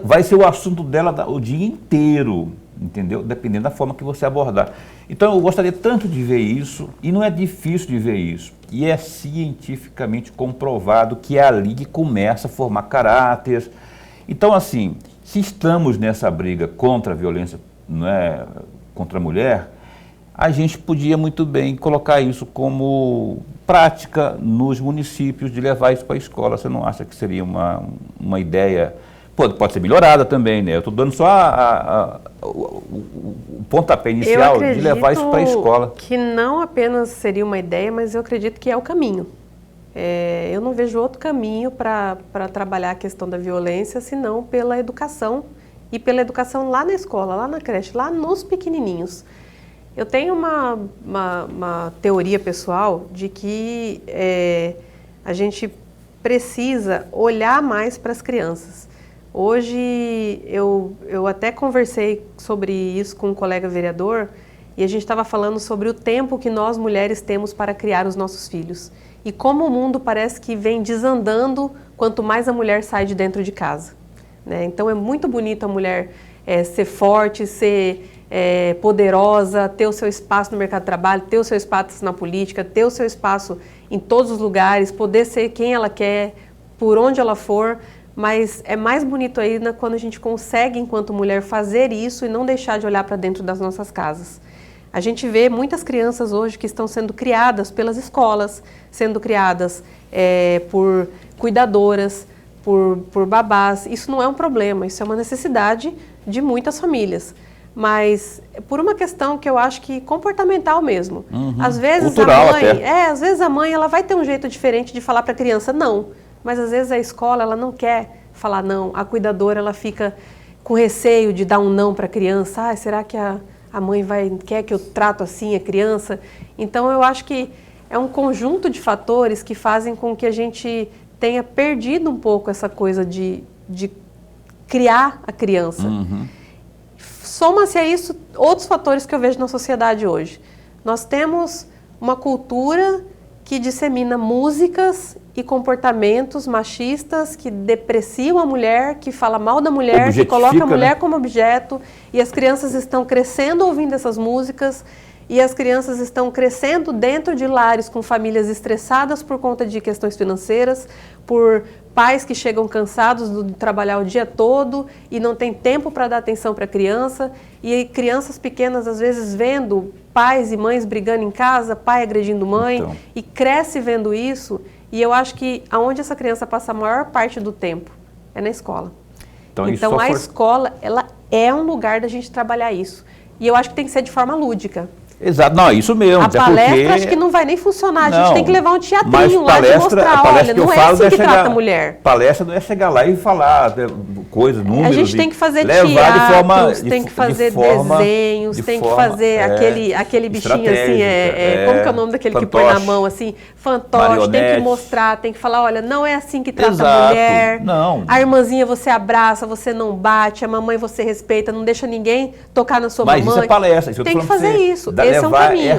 vai ser o assunto dela o dia inteiro, entendeu? Dependendo da forma que você abordar. Então eu gostaria tanto de ver isso, e não é difícil de ver isso, e é cientificamente comprovado que é ali que começa a formar caráter. Então, assim, se estamos nessa briga contra a violência, não é, contra a mulher, a gente podia muito bem colocar isso como prática nos municípios, de levar isso para a escola. Você não acha que seria uma ideia? Pode ser melhorada também, né? Eu estou dando só o pontapé inicial de levar isso para a escola. Que não apenas seria uma ideia, mas eu acredito que é o caminho. Eu não vejo outro caminho para trabalhar a questão da violência, senão pela educação, e pela educação lá na escola, lá na creche, lá nos pequenininhos. Eu tenho uma teoria pessoal de que a gente precisa olhar mais para as crianças. Hoje eu até conversei sobre isso com um colega vereador, e a gente estava falando sobre o tempo que nós mulheres temos para criar os nossos filhos. E como o mundo parece que vem desandando quanto mais a mulher sai de dentro de casa, né? Então é muito bonito a mulher ser forte, ser poderosa, ter o seu espaço no mercado de trabalho, ter o seu espaço na política, ter o seu espaço em todos os lugares, poder ser quem ela quer, por onde ela for. Mas é mais bonito ainda quando a gente consegue, enquanto mulher, fazer isso e não deixar de olhar para dentro das nossas casas. A gente vê muitas crianças hoje que estão sendo criadas pelas escolas, sendo criadas por cuidadoras, por babás. Isso não é um problema, isso é uma necessidade de muitas famílias. Mas por uma questão que eu acho que comportamental mesmo. Às vezes cultural a mãe, até. Às vezes a mãe ela vai ter um jeito diferente de falar para a criança não. Mas às vezes a escola ela não quer falar não. A cuidadora ela fica com receio de dar um não para a criança. Será que a mãe quer que eu trato assim a criança? Então eu acho que é um conjunto de fatores que fazem com que a gente tenha perdido um pouco essa coisa de criar a criança. Soma-se a isso outros fatores que eu vejo na sociedade hoje. Nós temos uma cultura que dissemina músicas e comportamentos machistas, que depreciam a mulher, que fala mal da mulher, que coloca a mulher como objeto, e as crianças estão crescendo ouvindo essas músicas, e as crianças estão crescendo dentro de lares com famílias estressadas por conta de questões financeiras, por pais que chegam cansados de trabalhar o dia todo e não tem tempo para dar atenção para a criança, e crianças pequenas às vezes vendo pais e mães brigando em casa, pai agredindo mãe, Então. e cresce vendo isso, e eu acho que aonde essa criança passa a maior parte do tempo é na escola. Então a escola, ela é um lugar da gente trabalhar isso. E eu acho que tem que ser de forma lúdica. Exato, não, isso mesmo. A palestra acho que não vai nem funcionar, a gente tem que levar um teatrinho lá de mostrar, olha, não é assim que trata a mulher. Palestra não é chegar lá e falar coisas, números. A gente tem que fazer teatros, tem que fazer desenhos, tem que fazer aquele bichinho assim, como que é o nome daquele fantoche, que põe na mão assim? Fantoche, marionete. Tem que mostrar, tem que falar, olha, não é assim que trata a mulher. Não. A irmãzinha você abraça, você não bate, a mamãe você respeita, não deixa ninguém tocar na sua mamãe. Mas isso é palestra. Isso tem que fazer isso. Esse é um caminho.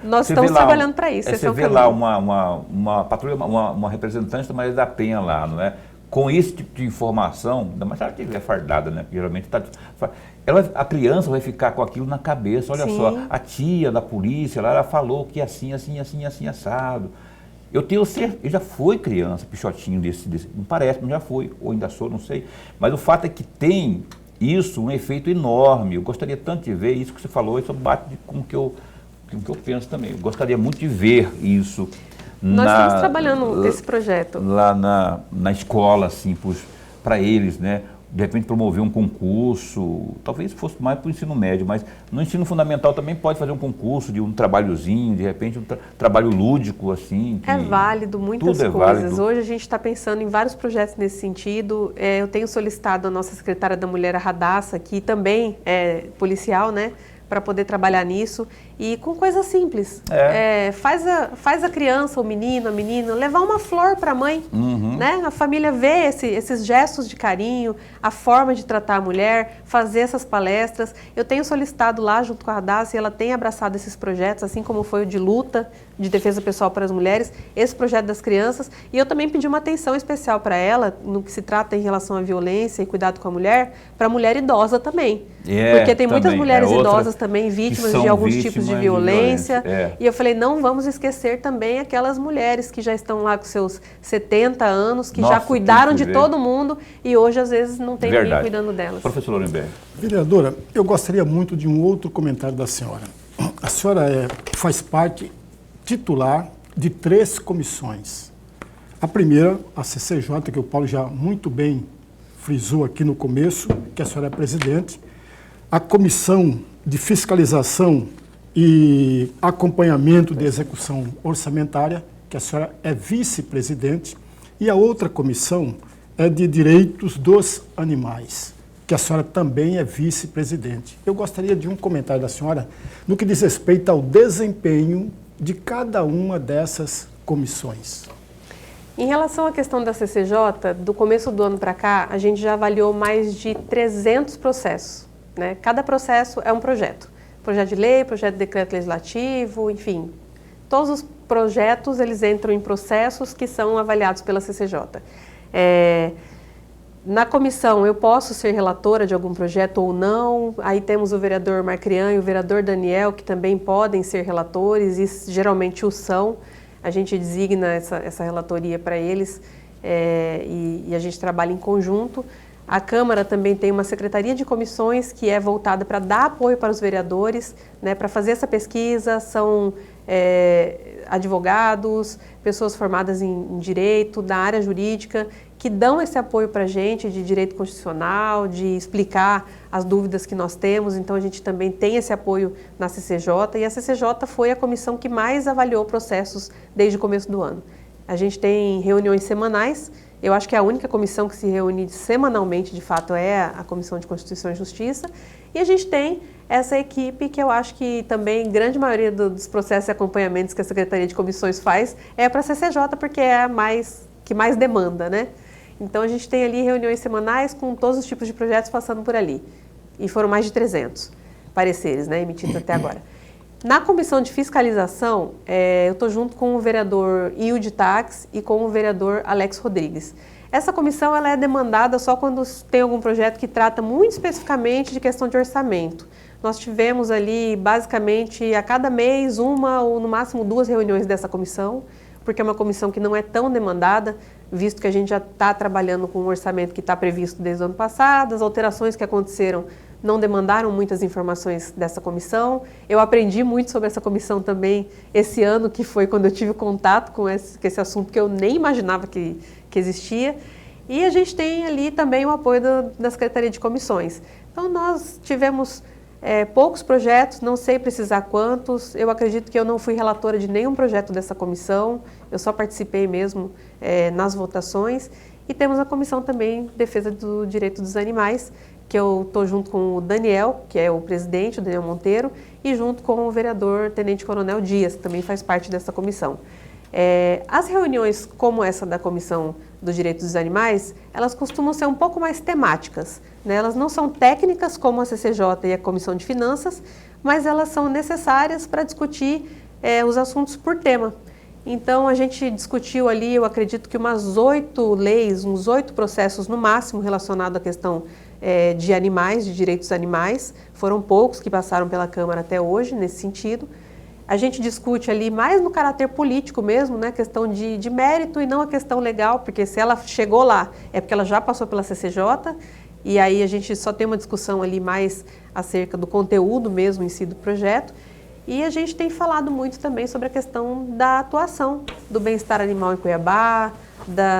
Nós estamos trabalhando para isso. Você vê lá uma patrulha, uma representante da Maria da Penha lá, não é? Com esse tipo de informação, ainda mais se ela estiver fardada, né? Porque geralmente a criança vai ficar com aquilo na cabeça. Olha só, a tia da polícia, ela falou que assim, assado. Eu já fui criança, pichotinho desse, não parece, mas já fui, ou ainda sou, não sei. Mas o fato é que tem isso, um efeito enorme. Eu gostaria tanto de ver isso que você falou, isso bate com o que eu penso também. Eu gostaria muito de ver isso. Nós estamos trabalhando nesse projeto. Lá na escola, assim, para eles, né? De repente promover um concurso, talvez fosse mais para o ensino médio, mas no ensino fundamental também pode fazer um concurso de um trabalhozinho, de repente um trabalho lúdico, assim. É válido, muitas coisas. Válido. Hoje a gente está pensando em vários projetos nesse sentido. Eu tenho solicitado a nossa secretária da Mulher, a Radassa, que também é policial, né? Para poder trabalhar nisso e com coisas simples. Faz a criança, o menino, a menina, levar uma flor para a mãe, né? A família vê esses gestos de carinho, a forma de tratar a mulher, fazer essas palestras. Eu tenho solicitado lá junto com a Radassa e ela tem abraçado esses projetos, assim como foi o de luta, de defesa pessoal para as mulheres, esse projeto das crianças, e eu também pedi uma atenção especial para ela, no que se trata em relação à violência e cuidado com a mulher, para a mulher idosa também. Porque tem muitas mulheres idosas também vítimas de alguns tipos de violência. E eu falei, não vamos esquecer também aquelas mulheres que já estão lá com seus 70 anos, que já cuidaram de todo mundo e hoje às vezes não tem ninguém cuidando delas. Professor Lorenberg. Vereadora, eu gostaria muito de um outro comentário da senhora. A senhora faz parte titular de 3 comissões. A primeira, a CCJ, que o Paulo já muito bem frisou aqui no começo, que a senhora é presidente. A Comissão de Fiscalização e Acompanhamento de Execução Orçamentária, que a senhora é vice-presidente. E a outra comissão é de Direitos dos Animais, que a senhora também é vice-presidente. Eu gostaria de um comentário da senhora no que diz respeito ao desempenho de cada uma dessas comissões. Em relação à questão da CCJ, do começo do ano para cá, a gente já avaliou mais de 300 processos, né? Cada processo é um projeto. Projeto de lei, projeto de decreto legislativo, enfim. Todos os projetos, eles entram em processos que são avaliados pela CCJ. Na comissão, eu posso ser relatora de algum projeto ou não. Aí temos o vereador Marcrian e o vereador Daniel, que também podem ser relatores, e geralmente o são. A gente designa essa relatoria para eles e a gente trabalha em conjunto. A Câmara também tem uma secretaria de comissões que é voltada para dar apoio para os vereadores, né, para fazer essa pesquisa. São advogados, pessoas formadas em direito, da área jurídica, que dão esse apoio para a gente de direito constitucional, de explicar as dúvidas que nós temos. Então, a gente também tem esse apoio na CCJ, e a CCJ foi a comissão que mais avaliou processos desde o começo do ano. A gente tem reuniões semanais. Eu acho que a única comissão que se reúne semanalmente, de fato, é a Comissão de Constituição e Justiça. E a gente tem essa equipe que eu acho que também, grande maioria dos processos e acompanhamentos que a Secretaria de Comissões faz é para a CCJ, porque é a que mais demanda, né? Então, a gente tem ali reuniões semanais com todos os tipos de projetos passando por ali. E foram mais de 300 pareceres, né, emitidos até agora. Na comissão de fiscalização, eu estou junto com o vereador Ilde Tax e com o vereador Alex Rodrigues. Essa comissão ela é demandada só quando tem algum projeto que trata muito especificamente de questão de orçamento. Nós tivemos ali, basicamente, a cada mês, uma ou no máximo 2 reuniões dessa comissão, porque é uma comissão que não é tão demandada, visto que a gente já está trabalhando com um orçamento que está previsto desde o ano passado, as alterações que aconteceram não demandaram muitas informações dessa comissão. Eu aprendi muito sobre essa comissão também esse ano, que foi quando eu tive contato com esse assunto que eu nem imaginava que existia. E a gente tem ali também o apoio da Secretaria de Comissões. Então, nós tivemos poucos projetos, não sei precisar quantos. Eu acredito que eu não fui relatora de nenhum projeto dessa comissão, eu só participei mesmo nas votações. E temos a comissão também de Defesa do Direito dos Animais, que eu estou junto com o Daniel, que é o presidente, o Daniel Monteiro, e junto com o vereador Tenente Coronel Dias, que também faz parte dessa comissão. As reuniões como essa da Comissão dos Direitos dos Animais, elas costumam ser um pouco mais temáticas, né? Elas não são técnicas como a CCJ e a Comissão de Finanças, mas elas são necessárias para discutir os assuntos por tema. Então, a gente discutiu ali, eu acredito que umas 8 leis, uns 8 processos no máximo relacionados à questão de animais, de direitos animais. Foram poucos que passaram pela Câmara até hoje, nesse sentido. A gente discute ali mais no caráter político mesmo, né, questão de mérito e não a questão legal, porque se ela chegou lá é porque ela já passou pela CCJ, e aí a gente só tem uma discussão ali mais acerca do conteúdo mesmo em si do projeto. E a gente tem falado muito também sobre a questão da atuação do bem-estar animal em Cuiabá,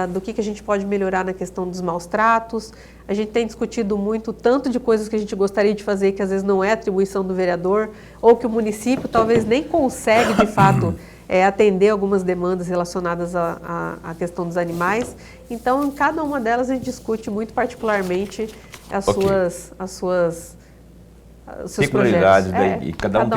do que a gente pode melhorar na questão dos maus tratos. A gente tem discutido muito tanto de coisas que a gente gostaria de fazer que às vezes não é atribuição do vereador, ou que o município talvez nem consegue de fato atender algumas demandas relacionadas à questão dos animais. Então, em cada uma delas a gente discute muito particularmente os seus peculiaridades, projetos. E cada um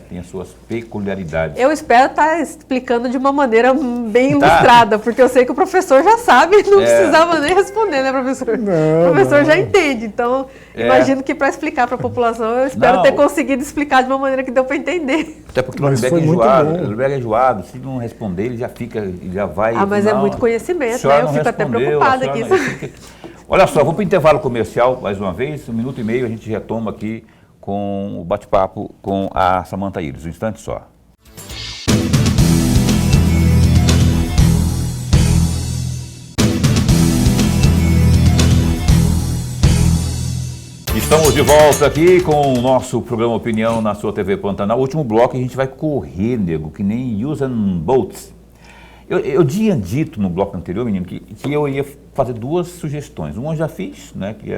tem as suas peculiaridades. Eu espero estar explicando de uma maneira bem ilustrada, porque eu sei que o professor já sabe, não precisava nem responder, né, professor? Não, o professor não. já entende, então imagino que para explicar para a população eu espero ter conseguido explicar de uma maneira que deu para entender. Até porque o Lundberg é enjoado, se não responder ele já fica, ele já vai... mas é muito conhecimento, né? Eu fico até preocupada aqui. Olha só, vou para o intervalo comercial mais uma vez, 1 minuto e meio a gente retoma aqui com o bate-papo com a Samantha Iris, um instante só. Estamos de volta aqui com o nosso programa Opinião na sua TV Pantanal. O último bloco a gente vai correr, nego, que nem Usain Bolt. Eu tinha dito no bloco anterior, menino, que eu ia fazer 2 sugestões. Uma eu já fiz, né, que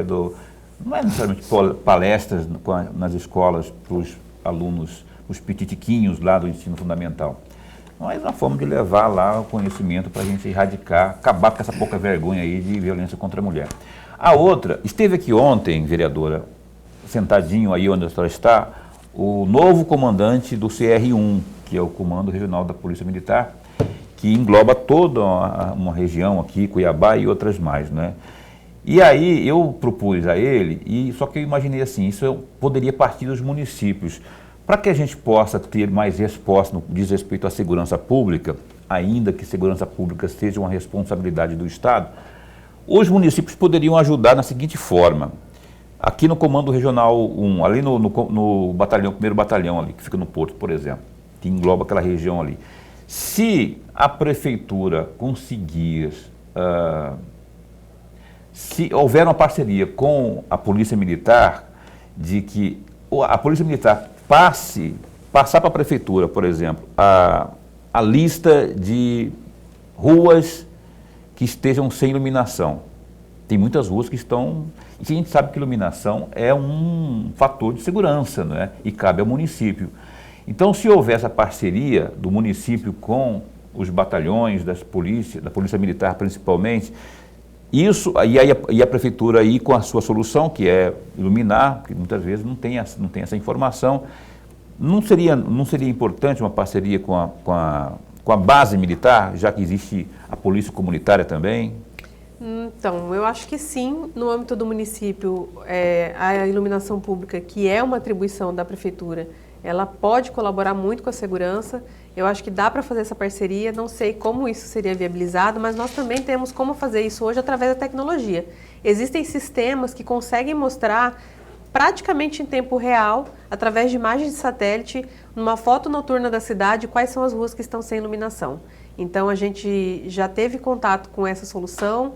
não é necessariamente palestras nas escolas para os alunos, os pititiquinhos lá do ensino fundamental, mas uma forma de levar lá o conhecimento para a gente erradicar, acabar com essa pouca vergonha aí de violência contra a mulher. A outra, esteve aqui ontem, vereadora, sentadinho aí onde a senhora está, o novo comandante do CR1, que é o Comando Regional da Polícia Militar, que engloba toda uma região aqui, Cuiabá e outras mais, né? E aí eu propus a ele, só que eu imaginei assim, isso poderia partir dos municípios, para que a gente possa ter mais resposta no que diz respeito à segurança pública, ainda que segurança pública seja uma responsabilidade do Estado, os municípios poderiam ajudar na seguinte forma. Aqui no Comando Regional 1, ali no batalhão, 1º Batalhão ali, que fica no Porto, por exemplo, que engloba aquela região ali. Se a prefeitura conseguir, se houver uma parceria com a Polícia Militar, de que a Polícia Militar passar para a prefeitura, por exemplo, a lista de ruas que estejam sem iluminação. Tem muitas ruas que estão... E a gente sabe que iluminação é um fator de segurança, né? E cabe ao município. Então, se houver essa parceria do município com os batalhões da Polícia Militar principalmente, isso, e a prefeitura aí com a sua solução, que é iluminar, porque muitas vezes não tem essa informação, não seria importante uma parceria com a base militar, já que existe a polícia comunitária também? Então, eu acho que sim, no âmbito do município, a iluminação pública, que é uma atribuição da prefeitura, ela pode colaborar muito com a segurança. Eu acho que dá para fazer essa parceria, não sei como isso seria viabilizado, mas nós também temos como fazer isso hoje através da tecnologia. Existem sistemas que conseguem mostrar praticamente em tempo real, através de imagens de satélite, numa foto noturna da cidade, quais são as ruas que estão sem iluminação. Então, a gente já teve contato com essa solução.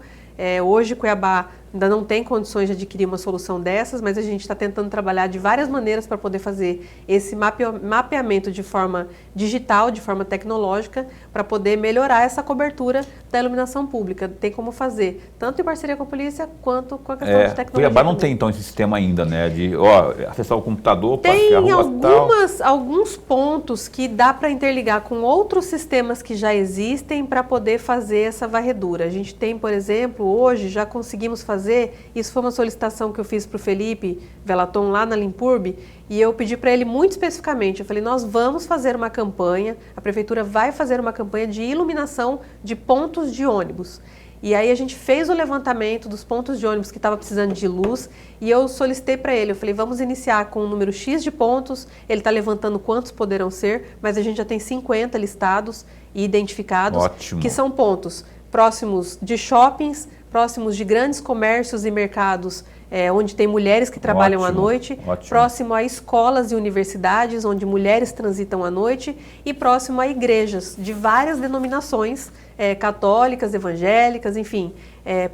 Hoje, Cuiabá ainda não tem condições de adquirir uma solução dessas, mas a gente está tentando trabalhar de várias maneiras para poder fazer esse mapeamento de forma digital, de forma tecnológica, para poder melhorar essa cobertura da iluminação pública. Tem como fazer, tanto em parceria com a polícia, quanto com a questão de tecnologia. Cuiabá não tem, então, esse sistema ainda, né? De acessar o computador, tem a rua alguns pontos que dá para interligar com outros sistemas que já existem para poder fazer essa varredura. A gente tem, por exemplo, hoje já conseguimos fazer, isso foi uma solicitação que eu fiz para o Felipe Velaton lá na Limpurb, e eu pedi para ele muito especificamente, eu falei, nós vamos fazer uma campanha, a prefeitura vai fazer uma campanha de iluminação de pontos de ônibus. E aí a gente fez o levantamento dos pontos de ônibus que estava precisando de luz e eu solicitei para ele, eu falei, vamos iniciar com um número X de pontos, ele está levantando quantos poderão ser, mas a gente já tem 50 listados e identificados, Ótimo. Que são pontos próximos de shoppings, próximos de grandes comércios e mercados, onde tem mulheres que trabalham à noite, próximo a escolas e universidades, onde mulheres transitam à noite, e próximo a igrejas de várias denominações, católicas, evangélicas, enfim,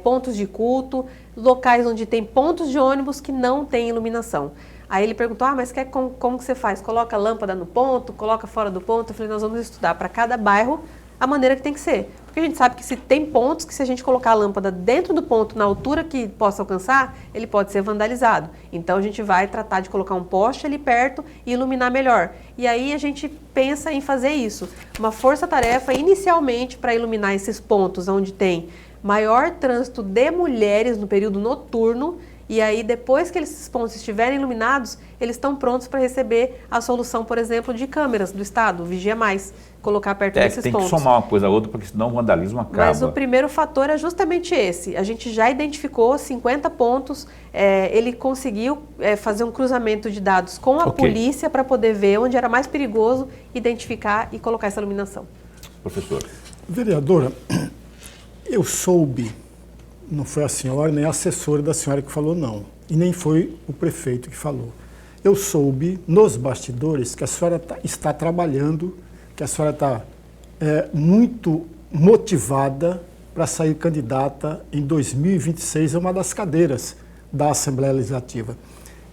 pontos de culto, locais onde tem pontos de ônibus que não têm iluminação. Aí ele perguntou, mas como que você faz? Coloca a lâmpada no ponto, coloca fora do ponto? Eu falei, nós vamos estudar para cada bairro a maneira que tem que ser. Porque a gente sabe que se tem pontos que se a gente colocar a lâmpada dentro do ponto, na altura que possa alcançar, ele pode ser vandalizado. Então a gente vai tratar de colocar um poste ali perto e iluminar melhor. E aí a gente pensa em fazer isso. Uma força-tarefa inicialmente para iluminar esses pontos onde tem maior trânsito de mulheres no período noturno. E aí, depois que esses pontos estiverem iluminados, eles estão prontos para receber a solução, por exemplo, de câmeras do Estado, Vigia Mais, colocar perto desses pontos. Tem que somar uma coisa a outra, porque senão o vandalismo acaba. Mas o primeiro fator é justamente esse. A gente já identificou 50 pontos, ele conseguiu fazer um cruzamento de dados com a polícia para poder ver onde era mais perigoso, identificar e colocar essa iluminação. Professor. Vereadora, eu soube... Não foi a senhora, nem a assessora da senhora que falou não. E nem foi o prefeito que falou. Eu soube, nos bastidores, que a senhora está trabalhando, que a senhora está muito motivada para sair candidata em 2026 a uma das cadeiras da Assembleia Legislativa.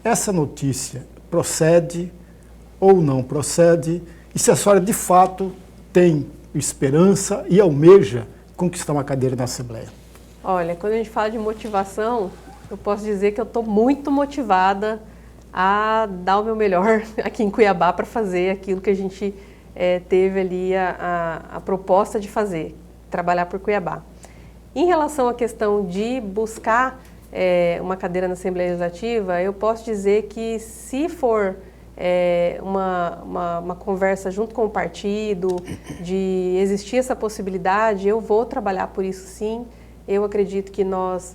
Essa notícia procede ou não procede? E se a senhora, de fato, tem esperança e almeja conquistar uma cadeira na Assembleia? Olha, quando a gente fala de motivação, eu posso dizer que eu estou muito motivada a dar o meu melhor aqui em Cuiabá para fazer aquilo que a gente teve ali a proposta de fazer, trabalhar por Cuiabá. Em relação à questão de buscar uma cadeira na Assembleia Legislativa, eu posso dizer que se for uma conversa junto com o partido, de existir essa possibilidade, eu vou trabalhar por isso sim. Eu acredito que nós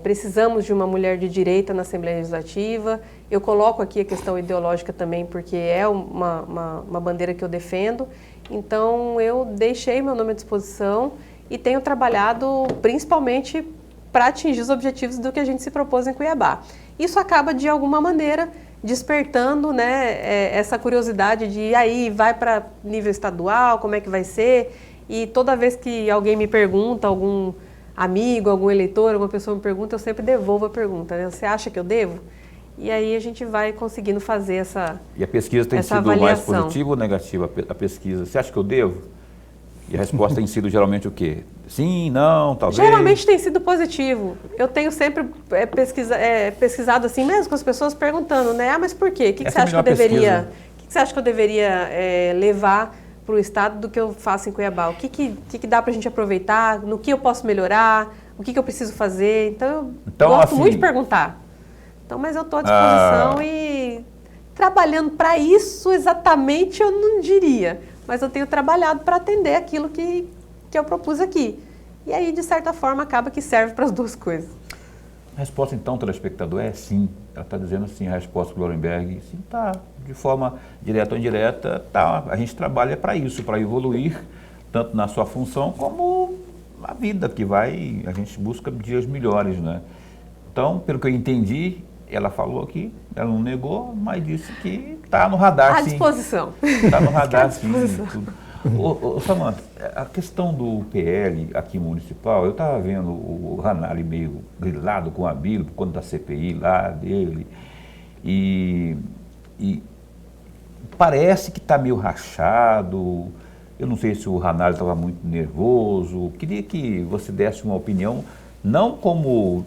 precisamos de uma mulher de direita na Assembleia Legislativa. Eu coloco aqui a questão ideológica também, porque é uma bandeira que eu defendo. Então, eu deixei meu nome à disposição e tenho trabalhado principalmente para atingir os objetivos do que a gente se propôs em Cuiabá. Isso acaba, de alguma maneira, despertando, né, essa curiosidade de, e aí, vai para nível estadual, como é que vai ser? E toda vez que alguém me pergunta, algum amigo, algum eleitor, alguma pessoa me pergunta, eu sempre devolvo a pergunta, né? Você acha que eu devo? E aí a gente vai conseguindo fazer essa avaliação. E a pesquisa tem sido mais positiva ou negativa? A pesquisa, você acha que eu devo? E a resposta tem sido geralmente o quê? Sim, não, talvez? Geralmente tem sido positivo. Eu tenho sempre pesquisado assim mesmo com as pessoas perguntando, né? Ah, mas por quê? O que você acha que eu deveria, levar para o Estado do que eu faço em Cuiabá? O que dá para a gente aproveitar? No que eu posso melhorar? O que eu preciso fazer? Então, eu gosto assim, muito de perguntar. Então, mas eu estou à disposição e trabalhando para isso exatamente eu não diria. Mas eu tenho trabalhado para atender aquilo que eu propus aqui. E aí, de certa forma, acaba que serve para as duas coisas. A resposta, então, telespectador, é sim. Ela está dizendo assim, a resposta do Glorenberg, sim, tá. De forma direta ou indireta, tá. A gente trabalha para isso, para evoluir, tanto na sua função como na vida, que a gente busca dias melhores, né? Então, pelo que eu entendi, ela falou que ela não negou, mas disse que está no radar, À sim. disposição. Está no radar, sim. disposição. Ô, Samanta, a questão do PL aqui municipal, eu estava vendo o Ranalli meio grilado com o Abílio por conta da CPI lá dele, e parece que está meio rachado. Eu não sei se o Ranalli estava muito nervoso. Queria que você desse uma opinião, não como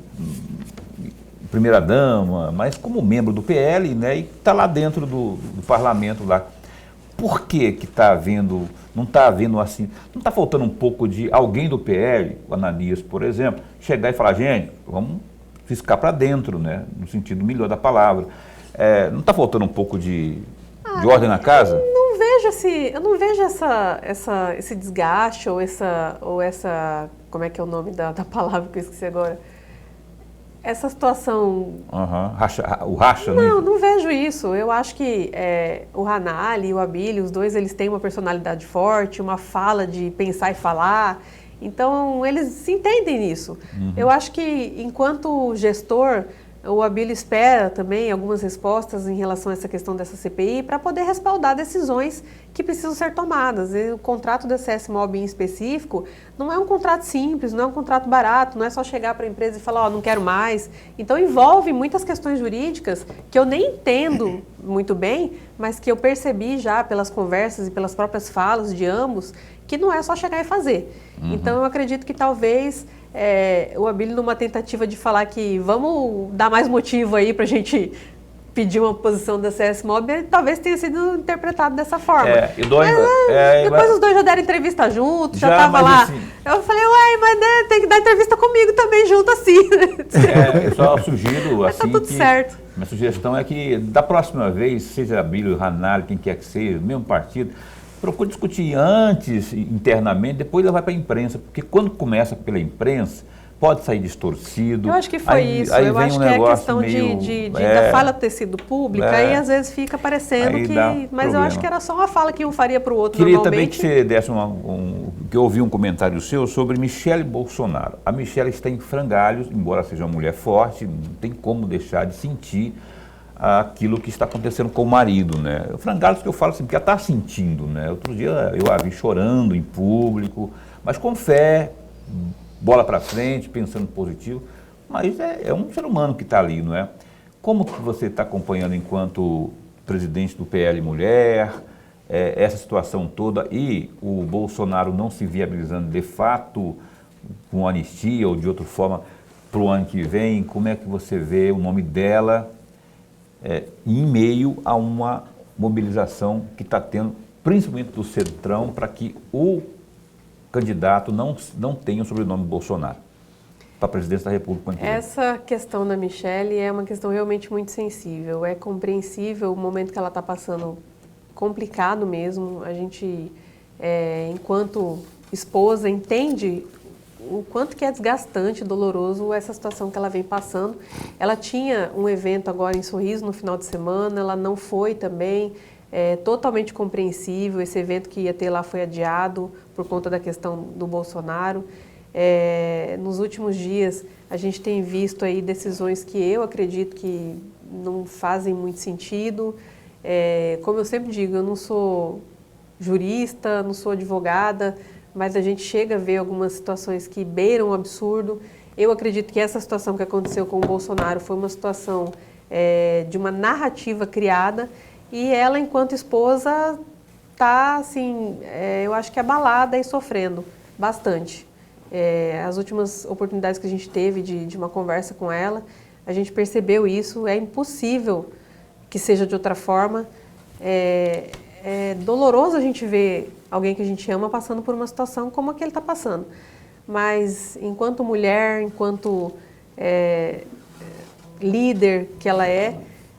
primeira-dama, mas como membro do PL, né, e está lá dentro do parlamento lá. Por que está havendo, não está havendo assim, não está faltando um pouco de alguém do PL, o Ananias, por exemplo, chegar e falar, gente, vamos fiscar para dentro, né, no sentido melhor da palavra. Não está faltando um pouco de ordem na casa? Eu não vejo esse desgaste ou essa, como é que é o nome da palavra que eu esqueci agora? Essa situação... O racha, né? Não vejo isso. Eu acho que o Ranalli e o Abílio, os dois, eles têm uma personalidade forte, uma fala de pensar e falar. Então, eles se entendem nisso. Eu acho que, enquanto gestor, o Abílio espera também algumas respostas em relação a essa questão dessa CPI para poder respaldar decisões que precisam ser tomadas. E o contrato da CS Mob em específico não é um contrato simples, não é um contrato barato, não é só chegar para a empresa e falar, não quero mais. Então envolve muitas questões jurídicas que eu nem entendo muito bem, mas que eu percebi já pelas conversas e pelas próprias falas de ambos, que não é só chegar e fazer. Então eu acredito que talvez... o Abílio, numa tentativa de falar que vamos dar mais motivo aí para a gente pedir uma posição da CS Mob, talvez tenha sido interpretado dessa forma. Depois os dois já deram entrevista juntos, já estava lá. Assim, eu falei, mas tem que dar entrevista comigo também junto assim. Eu só sugiro assim. Tá tudo certo. Minha sugestão é que da próxima vez, seja Abílio, Ranalli, quem quer que seja, mesmo partido, procure discutir antes, internamente, depois levar para a imprensa, porque quando começa pela imprensa, pode sair distorcido. Eu acho que foi isso, eu acho que é a questão da fala ter sido pública, aí às vezes fica parecendo que... Mas eu acho que era só uma fala que um faria para o outro normalmente. Queria também que você desse que eu ouvi um comentário seu sobre Michele Bolsonaro. A Michele está em frangalhos, embora seja uma mulher forte, não tem como deixar de sentir aquilo que está acontecendo com o marido, né? Frangalhos que eu falo assim, porque ela está sentindo, né? Outro dia eu a vi chorando em público, mas com fé, bola para frente, pensando positivo, mas é um ser humano que está ali, não é? Como que você está acompanhando enquanto presidente do PL Mulher, essa situação toda e o Bolsonaro não se viabilizando de fato com anistia ou de outra forma para o ano que vem? Como é que você vê o nome dela em meio a uma mobilização que está tendo, principalmente do Centrão, para que o candidato não tenha o sobrenome Bolsonaro para a presidência da República? Essa questão da Michele é uma questão realmente muito sensível. É compreensível o momento que ela está passando, complicado mesmo. A gente, enquanto esposa, entende o quanto que é desgastante, doloroso essa situação que ela vem passando. Ela tinha um evento agora em Sorriso no final de semana, ela não foi também, totalmente compreensível. Esse evento que ia ter lá foi adiado por conta da questão do Bolsonaro. Nos últimos dias a gente tem visto aí decisões que eu acredito que não fazem muito sentido. Como eu sempre digo, eu não sou jurista, não sou advogada, mas a gente chega a ver algumas situações que beiram o absurdo. Eu acredito que essa situação que aconteceu com o Bolsonaro foi uma situação de uma narrativa criada e ela, enquanto esposa, está, assim, eu acho que abalada e sofrendo bastante. As últimas oportunidades que a gente teve de uma conversa com ela, a gente percebeu isso. É impossível que seja de outra forma. É doloroso a gente ver alguém que a gente ama passando por uma situação como a que ele está passando. Mas, enquanto mulher, enquanto líder que ela é,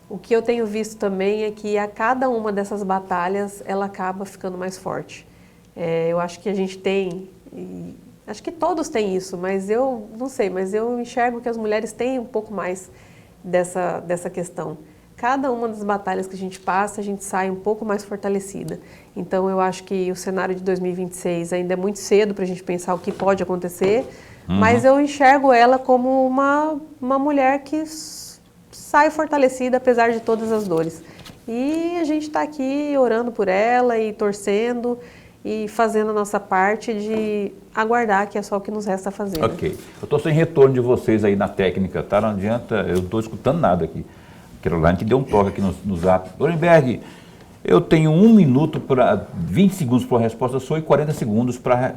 o que eu tenho visto também é que a cada uma dessas batalhas ela acaba ficando mais forte. Eu acho que a gente tem, acho que todos têm isso, mas eu não sei, mas eu enxergo que as mulheres têm um pouco mais dessa questão. Cada uma das batalhas que a gente passa, a gente sai um pouco mais fortalecida. Então, eu acho que o cenário de 2026 ainda é muito cedo para a gente pensar o que pode acontecer, mas eu enxergo ela como uma mulher que saio fortalecida apesar de todas as dores. E a gente está aqui orando por ela e torcendo e fazendo a nossa parte de aguardar, que é só o que nos resta fazer. Ok. Eu estou sem retorno de vocês aí na técnica, tá? Não adianta, eu não estou escutando nada aqui. Caroline, que deu um toque aqui no zap. Lorenberg, eu tenho 1 minuto para 20 segundos para a resposta sua e 40 segundos para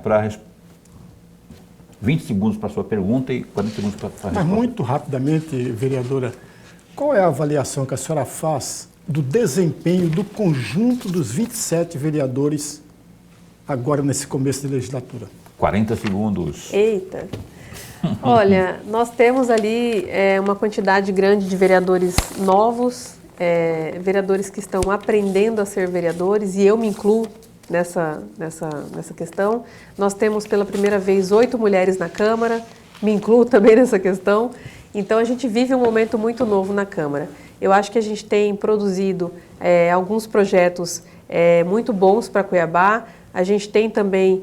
20 segundos para a sua pergunta e 40 segundos para a resposta. Mas muito rapidamente, vereadora, qual é a avaliação que a senhora faz do desempenho do conjunto dos 27 vereadores agora nesse começo de legislatura? 40 segundos. Eita! Olha, nós temos ali uma quantidade grande de vereadores novos, vereadores que estão aprendendo a ser vereadores, e eu me incluo nessa questão. Nós temos pela primeira vez 8 mulheres na Câmara, me incluo também nessa questão. Então a gente vive um momento muito novo na Câmara. Eu acho que a gente tem produzido alguns projetos muito bons para Cuiabá. A gente tem também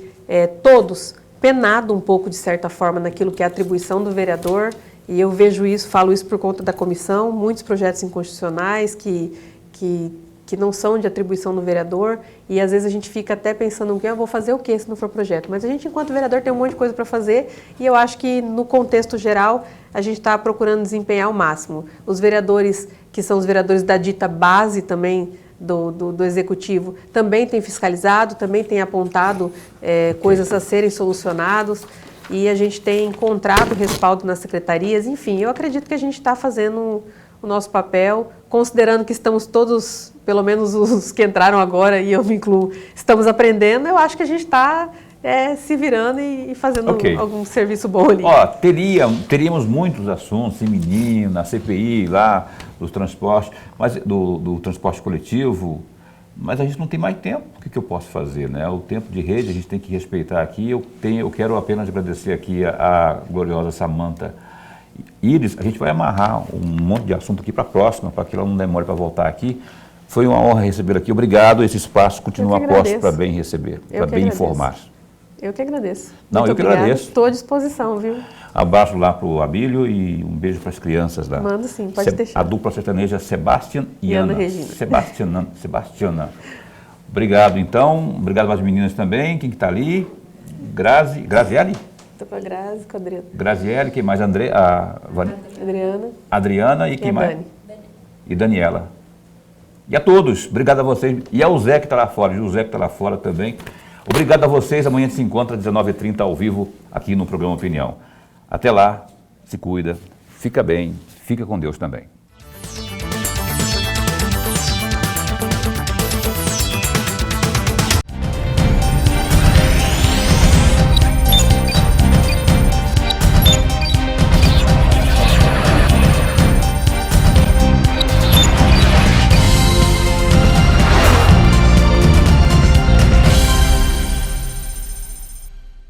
todos penado um pouco, de certa forma, naquilo que é a atribuição do vereador, e eu vejo isso, falo isso por conta da comissão, muitos projetos inconstitucionais que não são de atribuição do vereador, e às vezes a gente fica até pensando que eu vou fazer o que se não for projeto, mas a gente, enquanto vereador, tem um monte de coisa para fazer, e eu acho que no contexto geral a gente está procurando desempenhar o máximo. Os vereadores, que são os vereadores da dita base também do Executivo, também tem fiscalizado, também tem apontado coisas a serem solucionadas, e a gente tem encontrado respaldo nas secretarias. Enfim, eu acredito que a gente está fazendo o nosso papel, considerando que estamos todos, pelo menos os que entraram agora, e eu me incluo, estamos aprendendo. Eu acho que a gente está se virando e fazendo algum serviço bom ali. Ó, teríamos muitos assuntos, feminino, na CPI lá, dos transportes, mas do transporte coletivo, mas a gente não tem mais tempo. O que eu posso fazer, né? O tempo de rede a gente tem que respeitar aqui. Eu quero apenas agradecer aqui a gloriosa Samanta Iris. A gente vai amarrar um monte de assunto aqui para a próxima, para que ela não demore para voltar aqui. Foi uma honra recebê-la aqui. Obrigado. Esse espaço continua a posto para bem receber, para bem informar. Eu que agradeço. Não, muito eu que obrigada. agradeço. Estou à disposição, viu? Abraço lá para o Abílio e um beijo para as crianças da... Mando sim, pode deixar. A dupla sertaneja Sebastian e Ana. Regina. Sebastiana. Obrigado, então. Obrigado às meninas também. Quem que está ali? Graziele? Estou com a Grazi, com a Adriana. Graziele, quem mais? Adriana e quem mais? Dani. E Daniela. E a todos, obrigado a vocês. E ao Zé que está lá fora, o Zé que está lá fora também. Obrigado a vocês. Amanhã a gente se encontra às 19h30 ao vivo aqui no programa Opinião. Até lá, se cuida, fica bem, fica com Deus também.